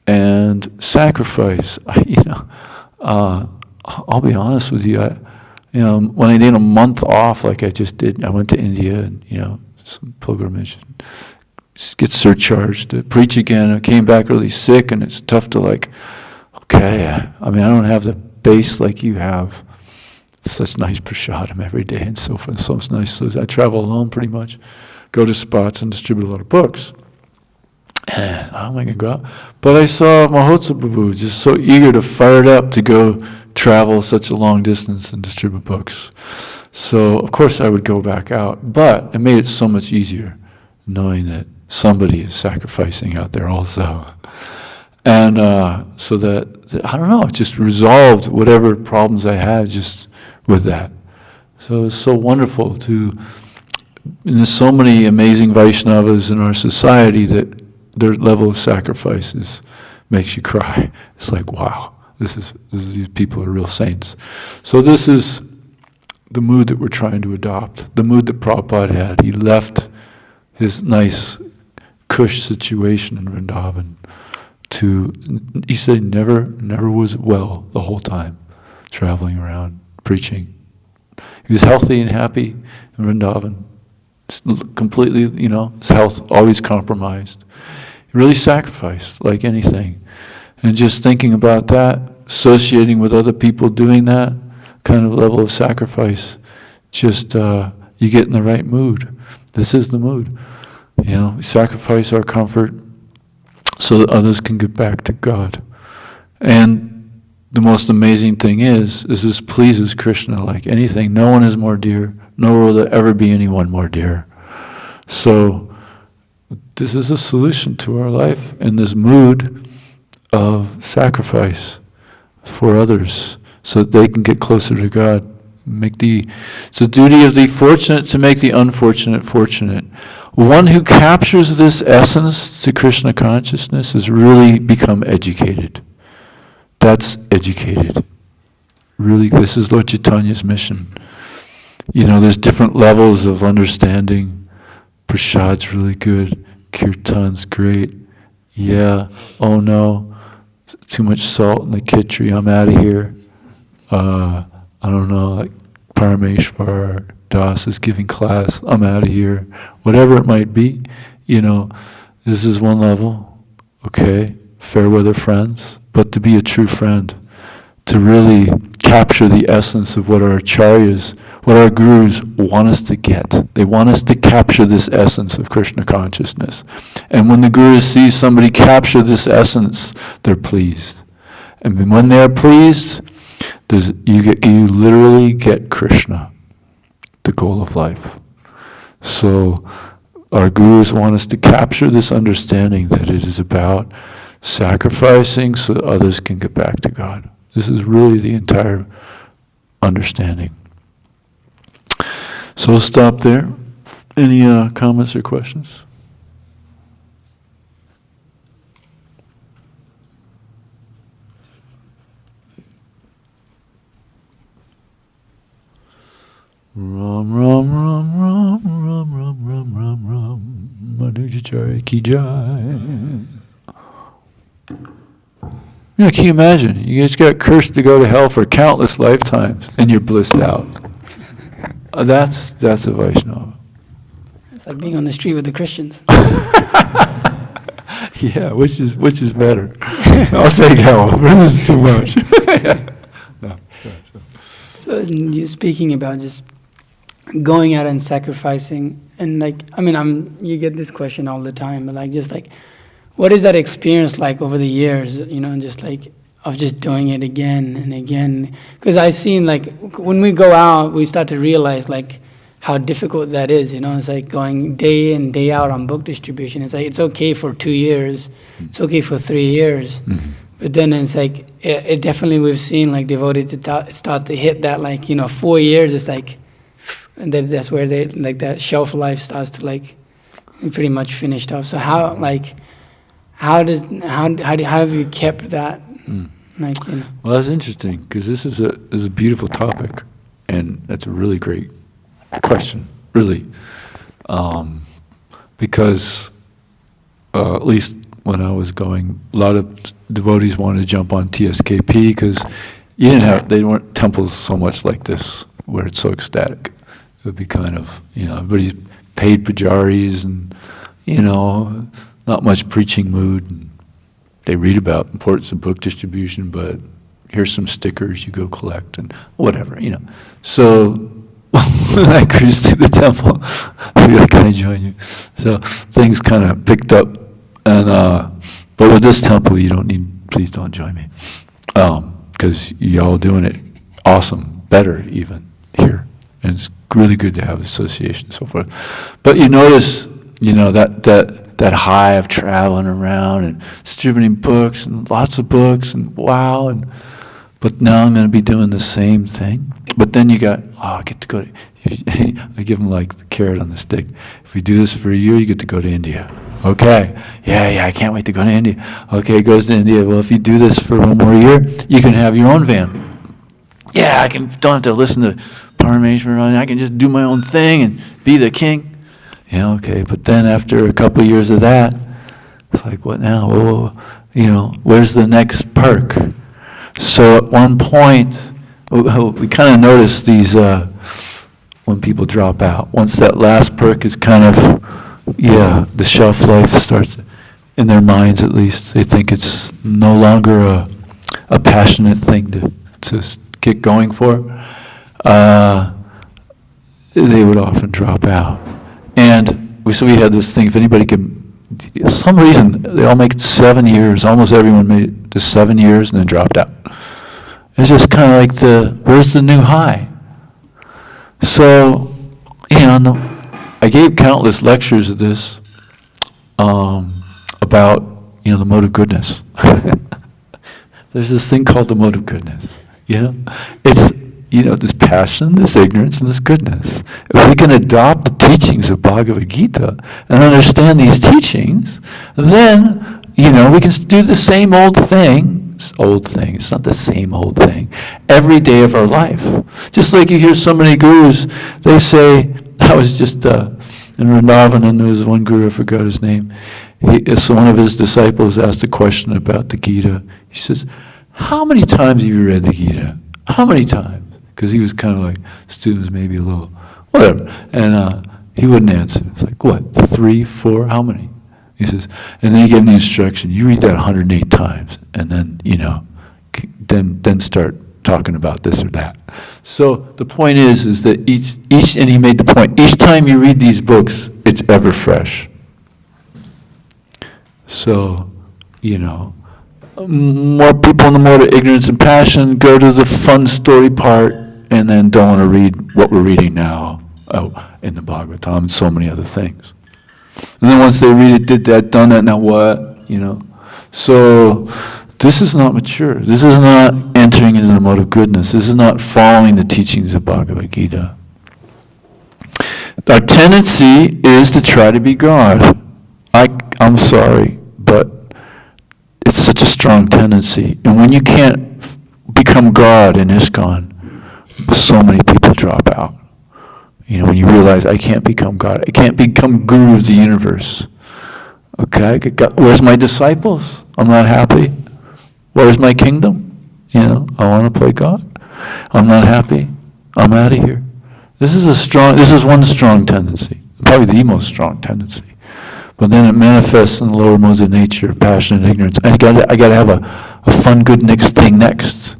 and sacrifice. I'll be honest with you, when I did a month off like I just did, I went to India and, some pilgrimage, just get surcharged to preach again. I came back really sick, and it's tough to I don't have the base like you have. Such nice prasadam every day and so forth. So it's nice. So I travel alone pretty much, go to spots and distribute a lot of books. And I'm going to go out. But I saw Mahotsa Prabhu just so eager to fire it up to go travel such a long distance and distribute books. So, of course, I would go back out. But it made it so much easier knowing that somebody is sacrificing out there also. And so that, I don't know, it just resolved whatever problems I had just with that. So it's so wonderful and there's so many amazing Vaishnavas in our society that their level of sacrifices makes you cry. It's like, wow, these people are real saints. So this is the mood that we're trying to adopt, the mood that Prabhupada had. He left his nice cush situation in Vrindavan he said never was well the whole time, traveling around, preaching. He was healthy and happy in Vrindavan, completely, his health always compromised. He really sacrificed like anything. And just thinking about that, associating with other people doing that kind of level of sacrifice, just you get in the right mood. This is the mood. We sacrifice our comfort so that others can get back to God. And the most amazing thing is this pleases Krishna like anything. No one is more dear, nor will there ever be anyone more dear. So this is a solution to our life in this mood of sacrifice for others so that they can get closer to God. It's the duty of the fortunate to make the unfortunate fortunate. One who captures this essence to Krishna consciousness has really become educated. That's educated. Really, this is Lord Chaitanya's mission. There's different levels of understanding. Prasad's really good. Kirtan's great. Yeah, oh no, too much salt in the kitchery, I'm out of here. I don't know, like Paramesvara Das is giving class, I'm out of here. Whatever it might be, this is one level, okay, fair weather friends, but to be a true friend, to really capture the essence of what our acharyas, what our gurus want us to get. They want us to capture this essence of Krishna consciousness. And when the gurus see somebody capture this essence, they're pleased. And when they're pleased, you literally get Krishna, the goal of life. So our gurus want us to capture this understanding that it is about sacrificing so that others can get back to God. This is really the entire understanding. So we'll stop there. Any comments or questions? Ram Ram Ram Ram Ram Ram Ram Ram Ram Madhujacharya Ki Jai. Can you imagine? You just got cursed to go to hell for countless lifetimes, and you're blissed out. That's a Vaishnava. It's like being on the street with the Christians. Yeah, which is better? I'll take that one. This is too much. No. So you're speaking about just going out and sacrificing, and you get this question all the time, but what is that experience like over the years, of just doing it again and again? Because I've seen, when we go out, we start to realize, how difficult that is, It's like going day in, day out on book distribution. It's like, it's okay for 2 years. It's okay for 3 years. Mm-hmm. But then it's like, it definitely, we've seen, devotees, it starts to hit that, 4 years, it's like, and then that's where they, that shelf life starts to, pretty much finished off. So how have you kept that? Well, that's interesting, because this is a beautiful topic, and that's a really great question, really, because at least when I was going, a lot of devotees wanted to jump on TSKP because they weren't temples so much like this where it's so ecstatic. It would be kind of, everybody's paid pujaris and, not much preaching mood. And they read about importance of book distribution, but here's some stickers you go collect and whatever, So when I cruised to the temple, they like, can I join you? So things kind of picked up. And but with this temple, please don't join me. Because y'all doing it awesome, better even here. And it's really good to have association and so forth. But you notice, that that high of traveling around and distributing books and lots of books and wow, but now I'm going to be doing the same thing. But then you got, I get to go to, I give them like the carrot on the stick. If we do this for a year, you get to go to India. Okay, yeah, I can't wait to go to India. Okay, he goes to India. Well, if you do this for one more year, you can have your own van. Yeah, don't have to listen to Paramesvara. I can just do my own thing and be the king. Yeah, okay, but then after a couple of years of that, it's like, what now? Well, where's the next perk? So at one point, we kind of notice these, when people drop out. Once that last perk is kind of, the shelf life starts, in their minds at least, they think it's no longer a passionate thing to get going for, they would often drop out. And we had this thing, if anybody can, for some reason, they all make it 7 years, almost everyone made it to 7 years and then dropped out. It's just kind of like where's the new high? So, I gave countless lectures of this, about, the mode of goodness. There's this thing called the mode of goodness. It's, this passion, this ignorance, and this goodness. If we can adopt the teachings of Bhagavad Gita and understand these teachings, then, we can do the same old thing. It's not the same old thing. Every day of our life. Just like you hear so many gurus, they say, I was just in Vrindavan, and there was one guru, I forgot his name. So one of his disciples asked a question about the Gita. He says, how many times have you read the Gita? How many times? Because he was kind of like, students maybe a little, whatever. And he wouldn't answer. It's like, what, 3, 4, how many? He says, and then he gave him the instruction, you read that 108 times, and then, then start talking about this or that. So the point is that each, and he made the point, each time you read these books, it's ever fresh. So, more people in the mode of ignorance and passion go to the fun story part and then don't want to read what we're reading now in the Bhagavatam and so many other things. And then once they read it, did that, done that, now what? So this is not mature. This is not entering into the mode of goodness. This is not following the teachings of Bhagavad Gita. Our tendency is to try to be God. I'm sorry, but it's such a strong tendency. And when you can't become God in ISKCON, so many people drop out. When you realize, I can't become God. I can't become guru of the universe. Okay, where's my disciples? I'm not happy. Where's my kingdom? I want to play God. I'm not happy. I'm out of here. This is one strong tendency. Probably the most strong tendency. But then it manifests in the lower modes of nature, passion and ignorance. I got to have a fun, good thing next.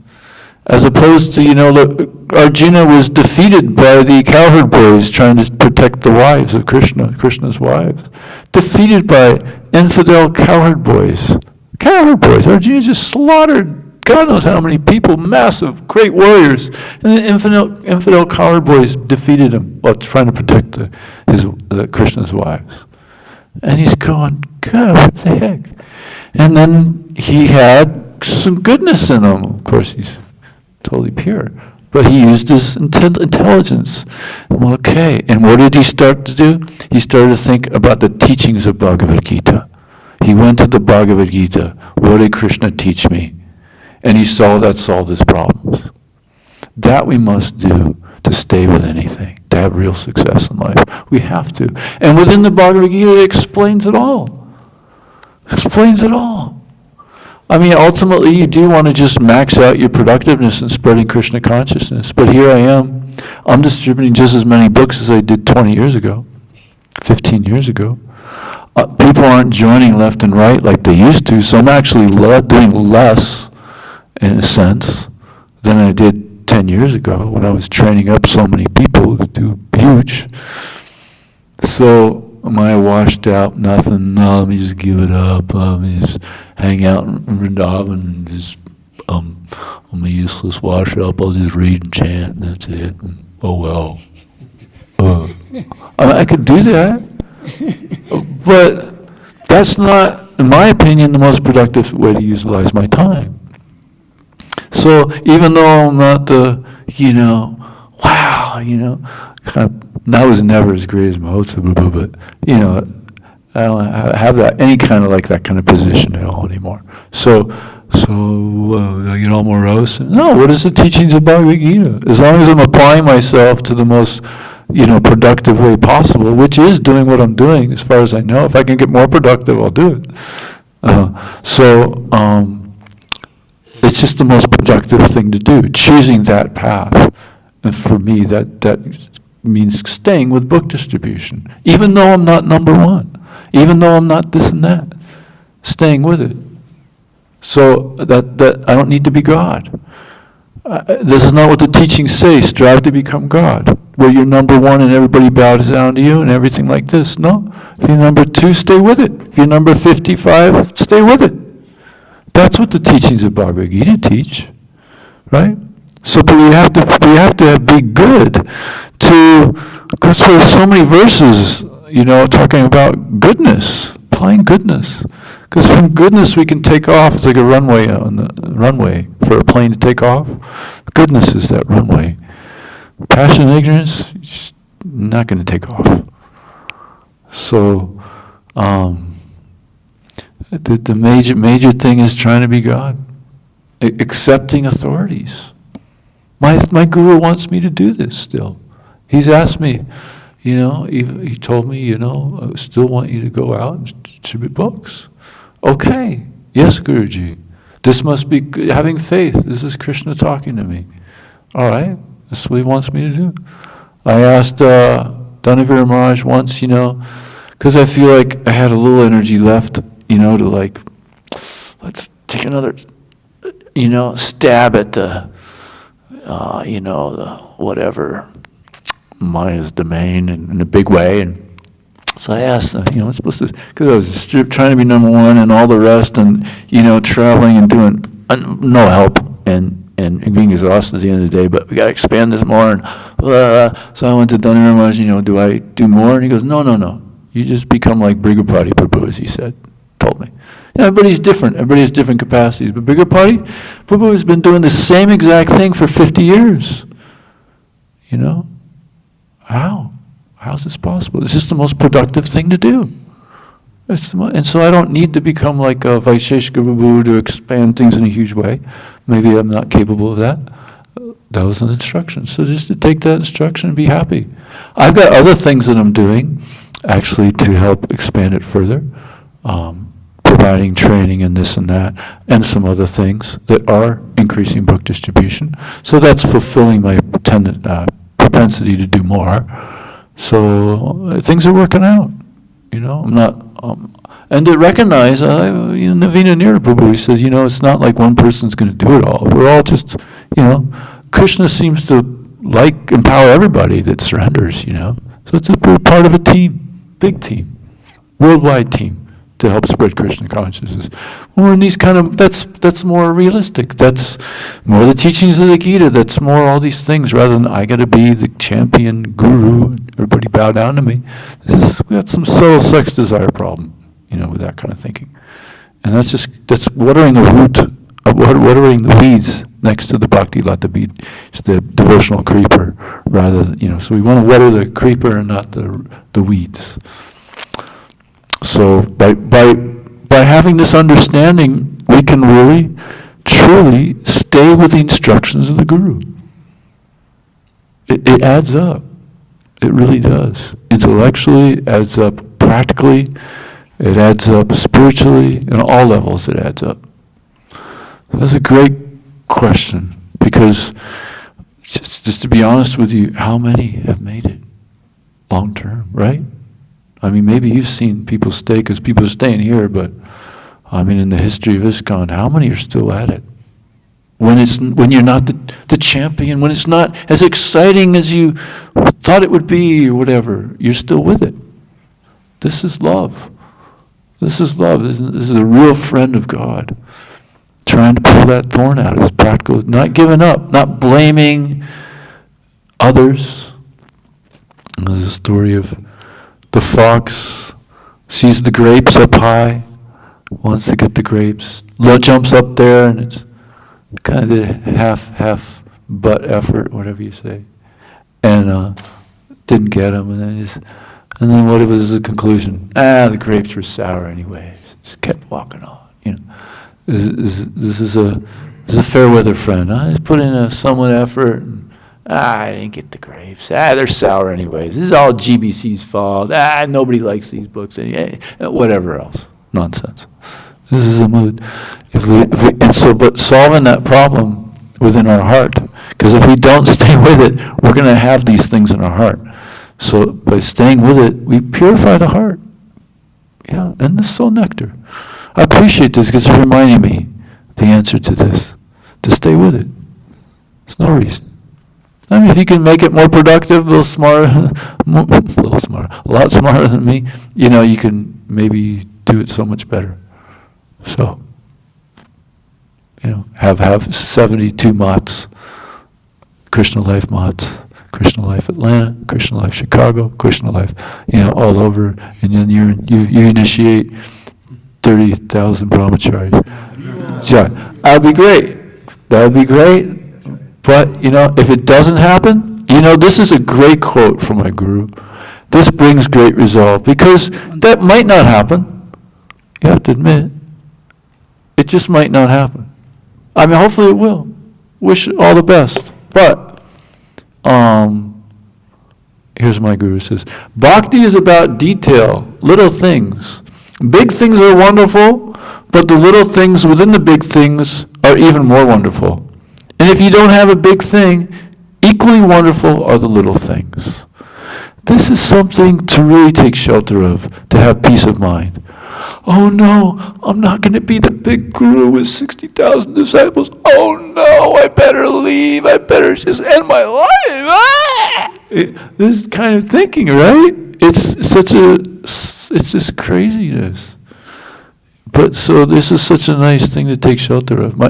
As opposed to, Arjuna was defeated by the cowherd boys trying to protect the wives of Krishna's wives. Defeated by infidel cowherd boys. Arjuna just slaughtered God knows how many people, massive, great warriors. And the infidel cowherd boys defeated him while trying to protect Krishna's wives. And he's going, God, what the heck? And then he had some goodness in him. Of course, he's totally pure. But he used his intelligence. Okay, and what did he start to do? He started to think about the teachings of Bhagavad Gita. He went to the Bhagavad Gita. What did Krishna teach me? And he saw that solved his problems. That we must do to stay with anything, to have real success in life. We have to. And within the Bhagavad Gita, it explains it all. Explains it all. I mean, ultimately, you do want to just max out your productiveness in spreading Krishna consciousness. But here I am. I'm distributing just as many books as I did 20 years ago, 15 years ago. People aren't joining left and right like they used to, so I'm actually doing less, in a sense, than I did 10 years ago when I was training up so many people to do huge. So am I washed out? Nothing. No, let me just give it up. Let me just hang out in Vrindavan and just, I'm a useless wash up. I'll just read and chant and that's it. And, oh well. I could do that. But That's not, in my opinion, the most productive way to utilize my time. So even though I'm not the, wow, kind of, and I was never as great as Mahotsa, but, I don't have any kind of like that kind of position at all anymore. So I get all morose. No, what is the teachings of Bhagavad Gita? As long as I'm applying myself to the most, productive way possible, which is doing what I'm doing as far as I know. If I can get more productive, I'll do it. It's just the most productive thing to do, choosing that path. And for me, that means staying with book distribution, even though I'm not number one, even though I'm not this and that, staying with it. So that I don't need to be God. This is not what the teachings say, strive to become God, where you're number one and everybody bows down to you and everything like this. No, if you're number 2, stay with it. If you're number 55, stay with it. That's what the teachings of Bhagavad Gita teach, right? So, but we have to be good to, because there's so many verses, talking about goodness, applying goodness. Because from goodness we can take off. It's like a runway on the runway for a plane to take off. Goodness is that runway. Passion and ignorance, not going to take off. So, the major thing is trying to be God, accepting authorities. My guru wants me to do this still. He's asked me, he told me, I still want you to go out and distribute books. Okay, yes, Guruji. This must be having faith. This is Krishna talking to me. All right, that's what he wants me to do. I asked Dhanavira Maharaj once, because I feel like I had a little energy left, to like, let's take another, stab at the, the whatever, Maya's domain in a big way. And so I asked them, what's supposed to, because I was trying to be number one and all the rest, and, traveling and doing no help and being exhausted at the end of the day, but we got to expand this more. And so I went to Dhanavira Maharaj, do I do more? And he goes, no. You just become like Brigapati Prabhu, as he told me. Everybody's different. Everybody has different capacities. But Brigapati Prabhu has been doing the same exact thing for 50 years. How? How's this possible? It's just the most productive thing to do. And so I don't need to become like a Vaisheshika Prabhu to expand things in a huge way. Maybe I'm not capable of that. That was an instruction. So just to take that instruction and be happy. I've got other things that I'm doing, actually, to help expand it further. Providing training and this and that, and some other things that are increasing book distribution. So that's fulfilling my propensity to do more. So things are working out, I'm not, and to recognize, Navina Nira Prabhu, he says, it's not like one person's going to do it all. We're all just, Krishna seems to empower everybody that surrenders, So we're part of a team, big team, worldwide team, to help spread Krishna consciousness. When we're in these that's more realistic. That's more the teachings of the Gita. That's more all these things, rather than I got to be the champion guru, everybody bow down to me. We got some subtle sex desire problem, with that kind of thinking. And that's watering the root, watering the weeds next to the Bhakti Lata bead. It's the devotional creeper, rather than, so we want to water the creeper and not the weeds. So by having this understanding, we can really, truly stay with the instructions of the Guru. It adds up. It really does. Intellectually, it adds up practically, it adds up spiritually, on all levels it adds up. That's a great question, because just to be honest with you, how many have made it long term, right? Maybe you've seen people stay, because people are staying here, but in the history of ISKCON, how many are still at it? When you're not the champion, when it's not as exciting as you thought it would be, or whatever, you're still with it. This is love. This is love. This is a real friend of God, trying to pull that thorn out as practical, not giving up, not blaming others. And there's a story of the fox sees the grapes up high, wants to get the grapes, jumps up there, and it's kind of did half butt effort, whatever you say, and didn't get them, and then what was the conclusion? The grapes were sour anyways. Just kept walking on. This is a fair weather friend. I just put in a somewhat effort. And, I didn't get the grapes. They're sour anyways. This is all GBC's fault. Nobody likes these books. Whatever else. Nonsense. This is the mood. But solving that problem within our heart, because if we don't stay with it, we're going to have these things in our heart. So by staying with it, we purify the heart. Yeah, and this is so nectar. I appreciate this because it's reminding me the answer to this, to stay with it. There's no reason. I mean, if you can make it more productive, a little smarter, a lot smarter than me, you can maybe do it so much better. So, have 72 mats, Krishna Life mats, Krishna Life Atlanta, Krishna Life Chicago, Krishna Life, all over, and then you initiate 30,000 brahmacharis. So, that'd be great. That'd be great. But, if it doesn't happen, this is a great quote from my guru. This brings great resolve, because that might not happen. You have to admit. It just might not happen. I mean, hopefully it will. Wish all the best. But, here's my guru says, Bhakti is about detail, little things. Big things are wonderful, but the little things within the big things are even more wonderful. And if you don't have a big thing, equally wonderful are the little things. This is something to really take shelter of, to have peace of mind. Oh no, I'm not going to be the big guru with 60,000 disciples. Oh no, I better leave. I better just end my life. This kind of thinking, right? It's this craziness. But so this is such a nice thing to take shelter of.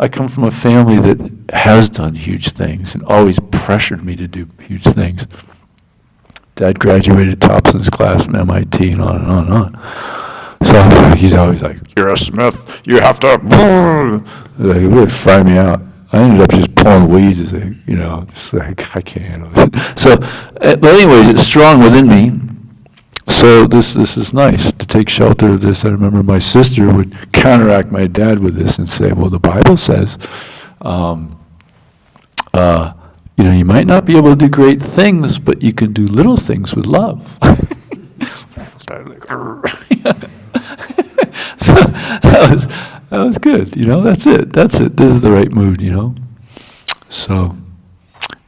I come from a family that has done huge things and always pressured me to do huge things. Dad graduated tops in his class from MIT and on and on and on. So he's always like, "You're a Smith. You have to." Like, it would fire me out. I ended up just pulling weeds, just like I can't handle it. So, but anyways, it's strong within me. So this is nice to take shelter of this. I remember my sister would counteract my dad with this and say, "Well, the Bible says, you might not be able to do great things, but you can do little things with love." So that was good. That's it. This is the right mood. So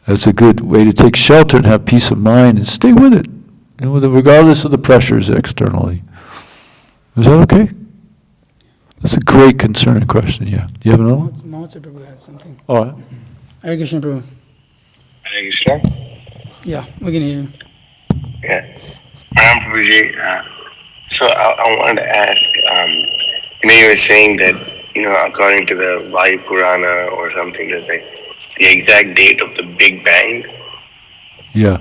that's a good way to take shelter and have peace of mind and stay with it. Regardless of the pressures externally. Is that okay? That's a great concern and question, yeah. Do you have another one? Mahotsa Prabhu has something. All right. Hare Krishna Prabhu. Hare Krishna. Yeah, we can hear you. Yeah. Ram Prabhuji, so I wanted to ask, you were saying that, according to the Vayu Purana or something, there's like the exact date of the Big Bang. Yeah.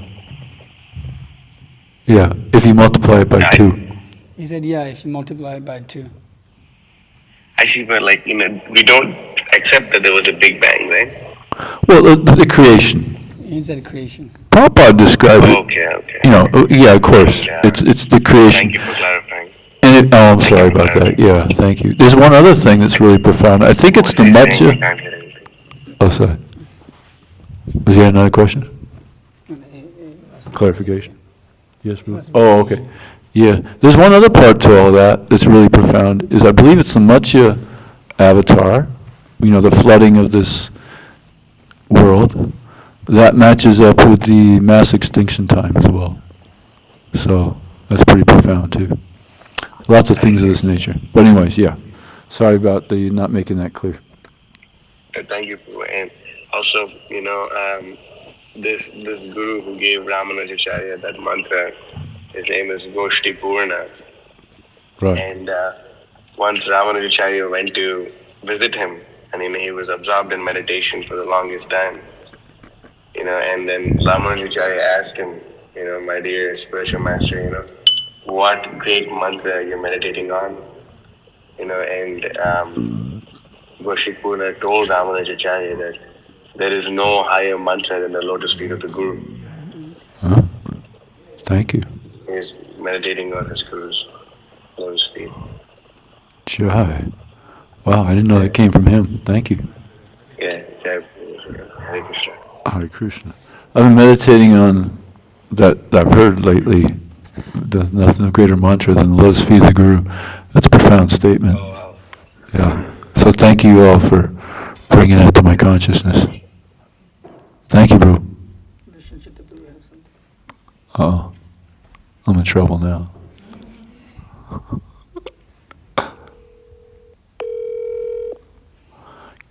Yeah, if you multiply it by 2. He said, yeah, if you multiply it by 2. I see, but we don't accept that there was a Big Bang, right? Well, the creation. He said creation. Prabhupada described it. Okay. Yeah, of course. Yeah. It's the creation. Thank you for clarifying. And I'm sorry about that. Yeah, thank you. There's one other thing that's really profound. I think it's the I Matsya. can't hear anything. Oh, sorry. Was there another question? Clarification? Yes, Bruce. Oh, okay. Yeah. There's one other part to all that that's really profound, is I believe it's the Matsya avatar, the flooding of this world. That matches up with the mass extinction time as well. So that's pretty profound too. Lots of things of this nature. But anyways, yeah. Sorry about the not making that clear. Thank you. And also, this guru who gave Ramanujacharya that mantra, his name is Goshti Purna. Right. And once Ramanujacharya went to visit him, and he was absorbed in meditation for the longest time. And then Ramanujacharya asked him, my dear spiritual master, what great mantra you're meditating on. And Goshikpura told Ramanujacharya that there is no higher mantra than the lotus feet of the Guru. Huh? Thank you. He's meditating on his Guru's lotus feet. Jai. Wow, I didn't know that came from him. Thank you. Yeah, Hare Krishna. Hare Krishna. I've been meditating on that I've heard lately. Nothing no greater mantra than the lotus feet of the Guru. That's a profound statement. Oh, wow. Yeah. So thank you all for bringing that to my consciousness. Thank you, bro. Uh-oh. I'm in trouble now.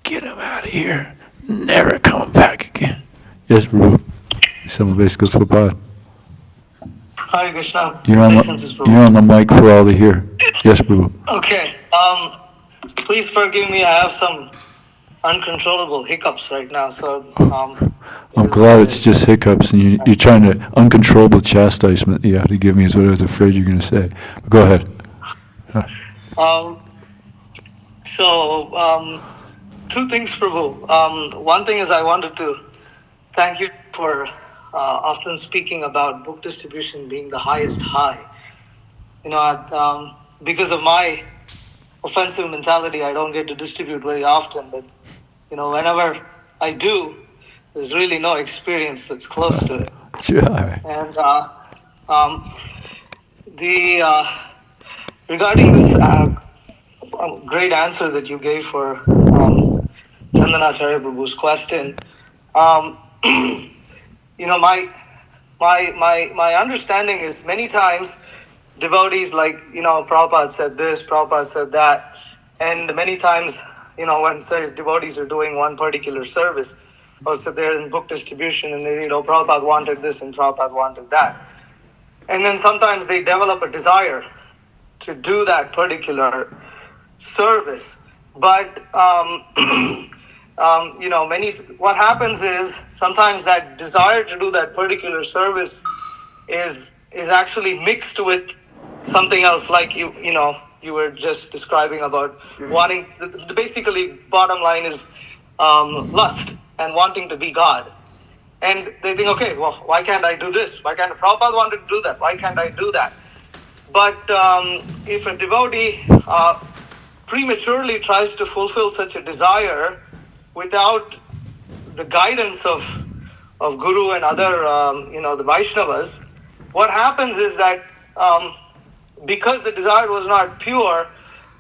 Get him out of here. Never coming back again. Yes, bro. Someone basically goes pod. Hare Krishna. You're on the mic for all to hear. Yes, bro. Okay. Please forgive me. I have some uncontrollable hiccups right now. So. I'm glad it's just hiccups, and you're trying to uncontrollable chastisement. You have to give me is what I was afraid you were going to say. But go ahead. Two things, Prabhu. One thing is I wanted to thank you for often speaking about book distribution being the highest high. Because of my offensive mentality, I don't get to distribute very often. But whenever I do, there's really no experience that's close to it. Jai. And regarding this great answer that you gave for Chandanacharya Prabhu's question, my understanding is many times devotees like Prabhupada said this, Prabhupada said that, and many times when says devotees are doing one particular service, or so they're in book distribution and they read, oh, Prabhupada wanted this and Prabhupada wanted that. And then sometimes they develop a desire to do that particular service. But, what happens is sometimes that desire to do that particular service is actually mixed with something else, like you were just describing about wanting, basically bottom line is lust and wanting to be God. And they think, okay, well, why can't I do this? Why can't Prabhupada wanted to do that? Why can't I do that? But if a devotee prematurely tries to fulfill such a desire without the guidance of Guru and other, the Vaishnavas, what happens is that because the desire was not pure,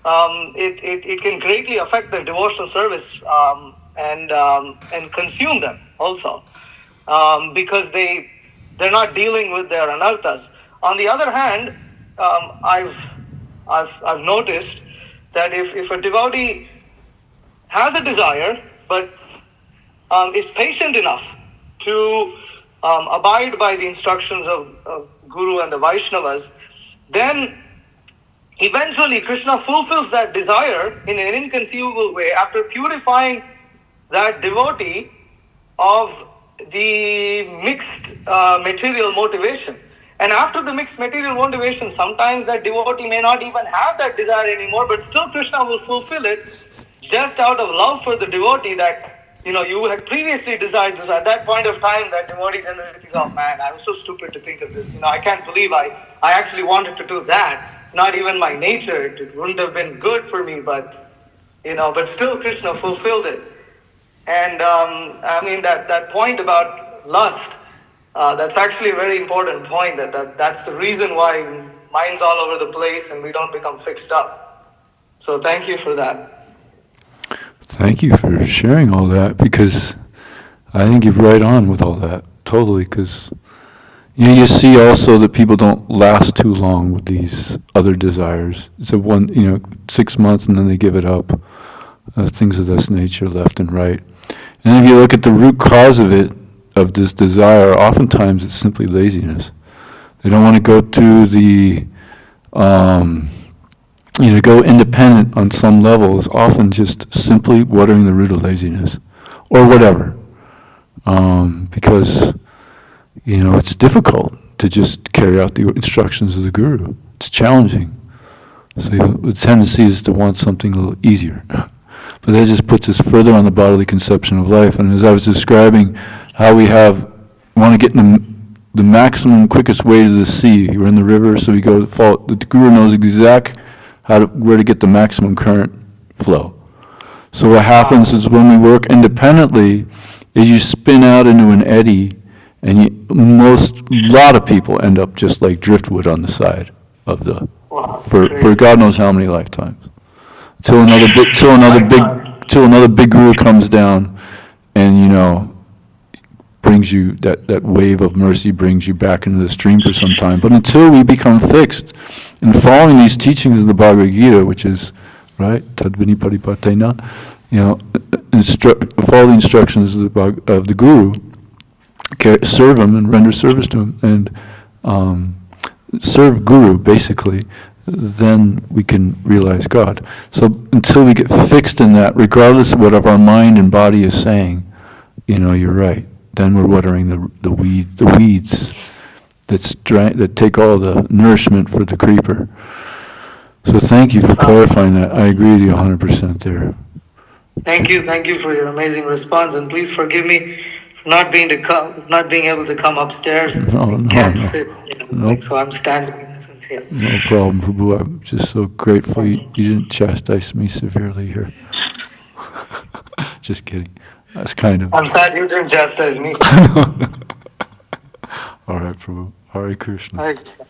it can greatly affect their devotional service and consume them also, because they're not dealing with their anarthas. On the other hand, I've noticed that if a devotee has a desire but is patient enough to abide by the instructions of Guru and the Vaishnavas, then eventually Krishna fulfills that desire in an inconceivable way after purifying that devotee of the mixed material motivation. And after the mixed material motivation, sometimes that devotee may not even have that desire anymore, but still Krishna will fulfill it just out of love for the devotee that, you had previously desired this. At that point of time, that devotee generally thinks, oh man, I was so stupid to think of this. I can't believe I actually wanted to do that. It's not even my nature. It wouldn't have been good for me, but still Krishna fulfilled it. And that point about lust, that's actually a very important point. That's the reason why mind's all over the place and we don't become fixed up. So thank you for that. Thank you for sharing all that, because I think you're right on with all that, totally, because you see also that people don't last too long with these other desires. It's 6 months and then they give it up. Things of this nature, left and right. And if you look at the root cause of it, of this desire, oftentimes it's simply laziness. They don't want to go to the, go independent on some level is often just simply watering the root of laziness, or whatever. Because, it's difficult to just carry out the instructions of the Guru. It's challenging. So the tendency is to want something a little easier. But that just puts us further on the bodily conception of life. And as I was describing how we want to get in the maximum, quickest way to the sea. We're in the river, so we go fall. The Guru knows where to get the maximum current flow. So what happens is when we work independently, is you spin out into an eddy, and a lot of people end up just like driftwood on the side of the, for God knows how many lifetimes. Till another big guru comes down, and brings you that wave of mercy, brings you back into the stream for some time. But until we become fixed in following these teachings of the Bhagavad Gita, which is right, Tadvini Paripatena, follow the instructions of the Guru, serve him and render service to him, and serve Guru basically. Then we can realize God. So until we get fixed in that, regardless of what our mind and body is saying, you're right. Then we're watering the weeds that take all the nourishment for the creeper. So thank you for clarifying that. I agree with you 100% there. Thank you for your amazing response, and please forgive me for not being able to come upstairs. Can't sit, so I'm standing in this here. No problem, Prabhu. I'm just so grateful you didn't chastise me severely here. Just kidding. That's kind of. I'm sad you didn't chastise me. All right, Prabhu. Hare Krishna. Hare Krishna.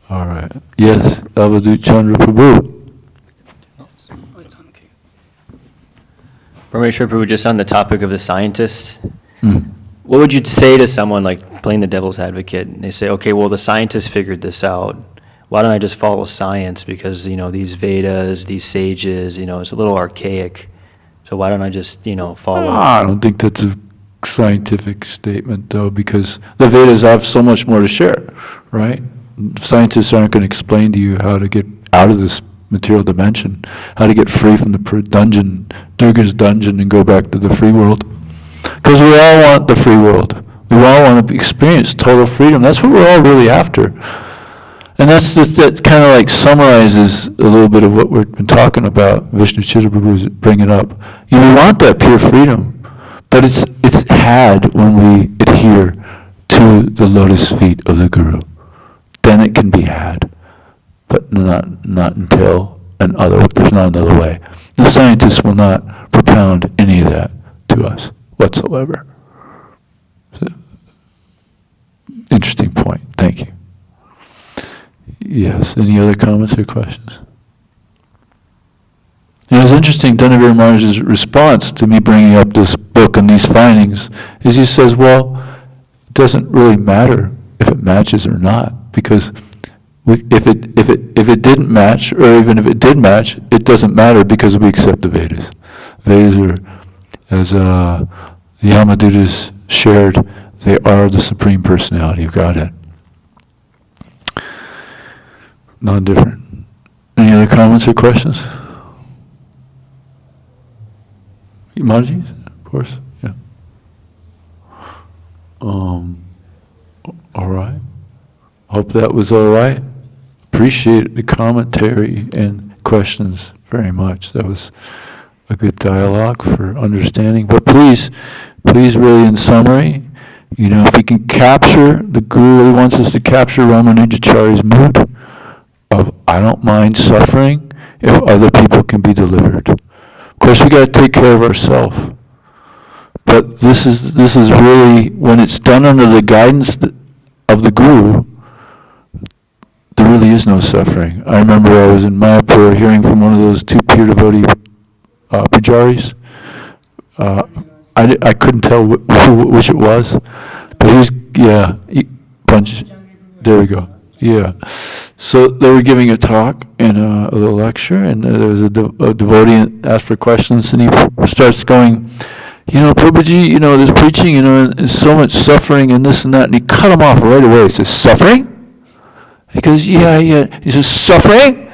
All right. Yes, Avadut Chandra Prabhu. Paramesvara Prabhu, just on the topic of the scientists, what would you say to someone like playing the devil's advocate? And they say, okay, well, the scientists figured this out. Why don't I just follow science? Because, these Vedas, these sages, it's a little archaic. So why don't I just, follow? I don't think that's a scientific statement, though, because the Vedas have so much more to share, right? Scientists aren't going to explain to you how to get out of this material dimension, how to get free from the dungeon, Durga's dungeon, and go back to the free world. Because we all want the free world. We all want to experience total freedom. That's what we're all really after. And that kind of like summarizes a little bit of what we've been talking about. Vishnu Chitra Prabhu is bringing up. We want that pure freedom, but it's had when we adhere to the lotus feet of the Guru. Then it can be had, but not until there's not another way. The scientists will not propound any of that to us whatsoever. So, interesting point. Thank you. Yes. Any other comments or questions? It was interesting, Dhanavir Maharaj's response to me bringing up this book and these findings is he says, well, it doesn't really matter if it matches or not, because if it didn't match, or even if it did match, it doesn't matter because we accept the Vedas. Vedas are, as the Yamadutas shared, they are the Supreme Personality of Godhead. Non-different. Any other comments or questions? Emojis, of course. Yeah. All right. Hope that was all right. Appreciate the commentary and questions very much. That was a good dialogue for understanding. But please, really in summary, if we can capture, the Guru really wants us to capture Ramanujacharya's mood of, I don't mind suffering if other people can be delivered. Of course, we got to take care of ourselves. But this is really, when it's done under the guidance of the Guru, there really is no suffering. I remember I was in Mayapur hearing from one of those two pure devotee pujaris. I couldn't tell which it was, but he was, there we go. Yeah. So they were giving a talk and a little lecture, and there was a devotee asked for questions, and he starts going, Prabhuji, this preaching, is so much suffering and this and that, and he cut him off right away. He says, suffering? He goes, yeah. He says, suffering?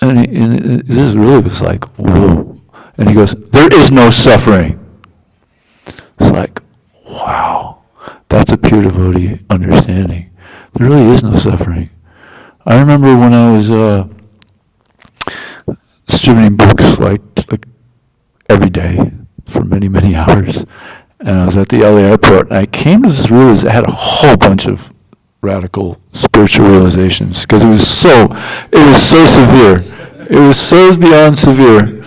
And this really was like, whoa. And he goes, there is no suffering. It's like, wow, that's a pure devotee understanding. There really is no suffering. I remember when I was distributing books like every day for many, many hours, and I was at the LA airport, and I came to this realization. I had a whole bunch of radical spiritual realizations because it was so severe. It was so beyond severe.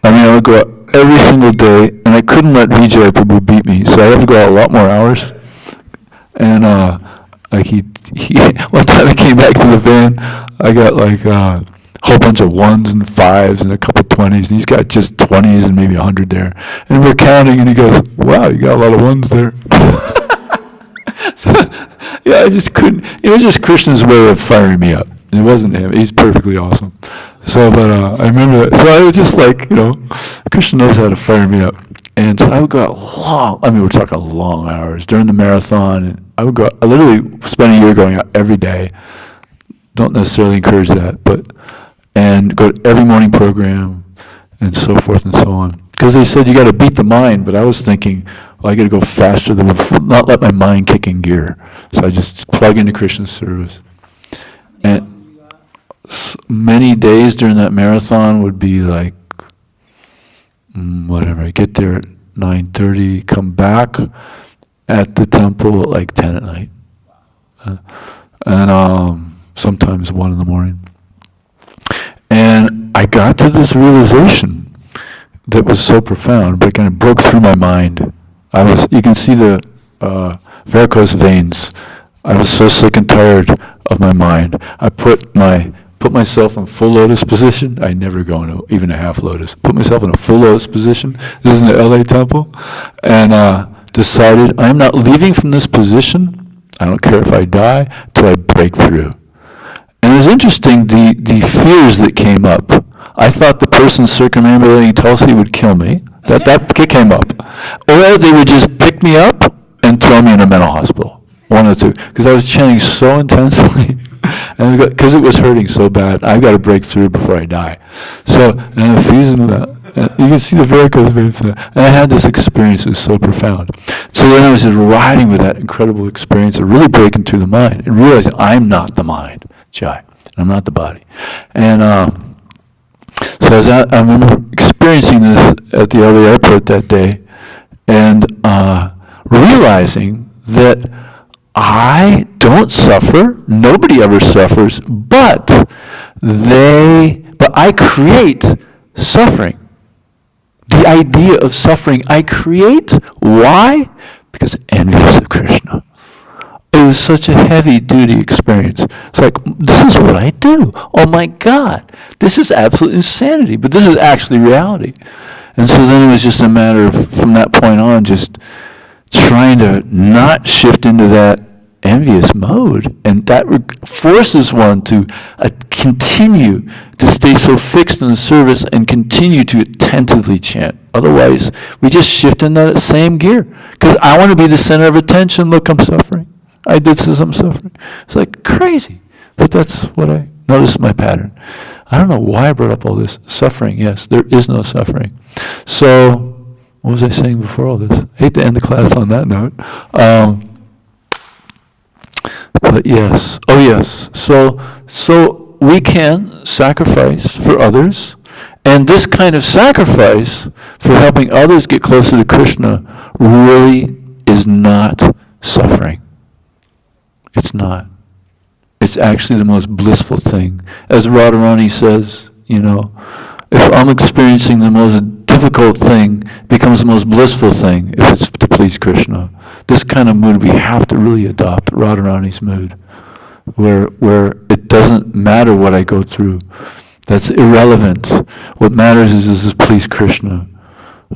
I mean, I would go out every single day, and I couldn't let Vijay Prabhu beat me, so I had to go out a lot more hours. And like he one time I came back to the van, I got like a whole bunch of 1s and 5s and a couple 20s, and he's got just 20s and maybe 100 there. And we're counting, and he goes, "Wow, you got a lot of 1s there." So, yeah, I just couldn't. It was just Krishna's way of firing me up. It wasn't him. He's perfectly awesome. So, but I remember that. So I was just like, Krishna knows how to fire me up. And so I would go out we're talking long hours during the marathon. And I literally spent a year going out every day. Don't necessarily encourage that, and go to every morning program and so forth and so on. Because they said you got to beat the mind, but I was thinking, I got to go faster than not let my mind kick in gear. So I just plug into Krishna's service. And many days during that marathon would be like, whatever. I get there at 9:30, come back at the temple at like 10 at night. And sometimes 1 in the morning. And I got to this realization that was so profound, but it kind of broke through my mind. You can see the varicose veins. I was so sick and tired of my mind. I put myself in full lotus position. I never go into even a half lotus. Put myself in a full lotus position. This is in the LA temple. And decided I'm not leaving from this position. I don't care if I die till I break through. And it was interesting, the fears that came up. I thought the person circumambulating Tulsi would kill me. That came up. Or they would just pick me up and throw me in a mental hospital. One or two. Because I was chanting so intensely. And because it was hurting so bad, I've got to break through before I die. So, and you can see the varicose veins. And I had this experience that was so profound. So then I was just riding with that incredible experience of really breaking through the mind and realizing I'm not the mind, Jai. I'm not the body. And so I remember experiencing this at the LA airport that day and realizing that I don't suffer, nobody ever suffers, but I create suffering. The idea of suffering I create. Why? Because I'm envious of Krishna. It was such a heavy-duty experience. It's like, this is what I do. Oh my God, this is absolute insanity, but this is actually reality. And so then it was just a matter of, from that point on, just trying to not shift into that envious mode, and that forces one to continue to stay so fixed in the service and continue to attentively chant. Otherwise, we just shift into that same gear. Because I want to be the center of attention. Look, I'm suffering. I did some suffering. It's like crazy. But that's what I noticed my pattern. I don't know why I brought up all this. Suffering, yes, there is no suffering. So, what was I saying before all this? I hate to end the class on that note. But yes, so we can sacrifice for others, and this kind of sacrifice for helping others get closer to Krishna really is not suffering. It's not. It's actually the most blissful thing. As Radharani says, if I'm experiencing the most difficult thing, it becomes the most blissful thing if it's to please Krishna. This kind of mood we have to really adopt, Radharani's mood, where it doesn't matter what I go through. That's irrelevant. What matters is to please Krishna.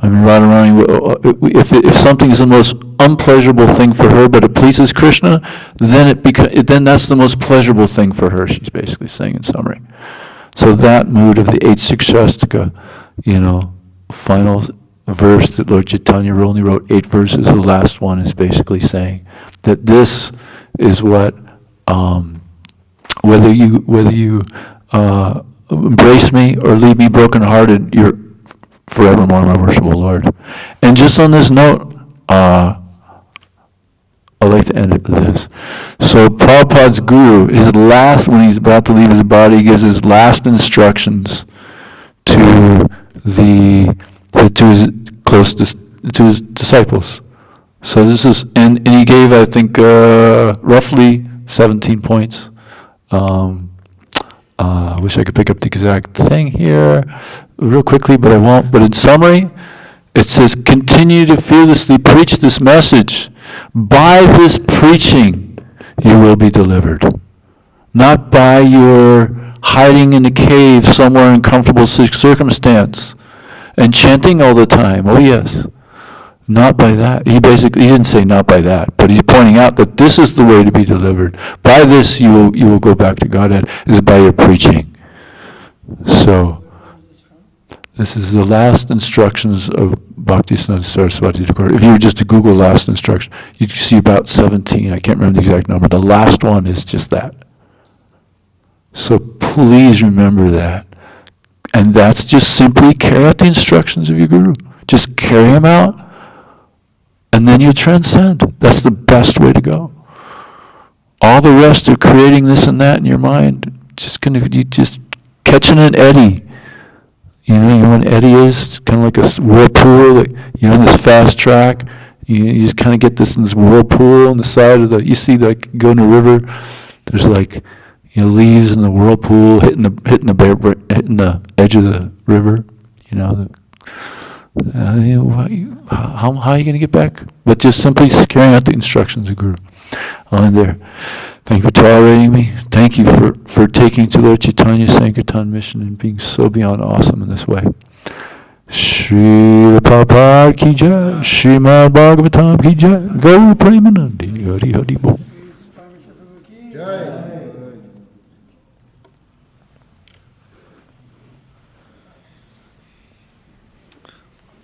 I mean, Radharani, if something is the most unpleasurable thing for her, but it pleases Krishna, then then that's the most pleasurable thing for her, she's basically saying in summary. So that mood of the 8 Sikshastika, final verse that Lord Chaitanya only wrote 8 verses, the last one is basically saying that this is what, whether you embrace me or leave me brokenhearted, you're forevermore my worshipful Lord. And just on this note, I'd like to end it with this. So Prabhupada's guru, when he's about to leave his body, he gives his last instructions to his disciples. So this is, and he gave, I think, roughly 17 points. I wish I could pick up the exact thing here real quickly, but I won't. But in summary, it says, continue to fearlessly preach this message. By this preaching, you will be delivered. Not by your hiding in a cave somewhere in comfortable circumstance and chanting all the time. Oh yes. Not by that. He didn't say not by that, but he's pointing out that this is the way to be delivered. By this you will go back to Godhead, is by your preaching. So, this is the last instructions of Bhaktisiddhanta Saraswati Thakur. If you were just to Google last instruction, you'd see about 17. I can't remember the exact number. The last one is just that. So please remember that. And that's just simply carry out the instructions of your guru. Just carry them out, and then you transcend. That's the best way to go. All the rest of creating this and that in your mind, you just catching an eddy. You know what an eddy is? It's kind of like a whirlpool. Like you're on this fast track. You just kind of get this in this whirlpool on the side of you see, like, you go in a river, there's like, leaves in the whirlpool hitting the edge of the river. How are you going to get back? But just simply carrying out the instructions of Guru. I'll end there. Thank you for tolerating me. Thank you for taking to Lord Chaitanya Sankirtan mission and being so beyond awesome in this way. Srila Prabhupada ki jai, Srimad Bhagavatam ki jai, Gaur Premanandi, Hari Hari Bol.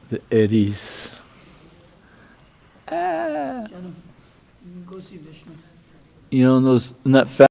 The eddies. Go see Vishnu. In that fast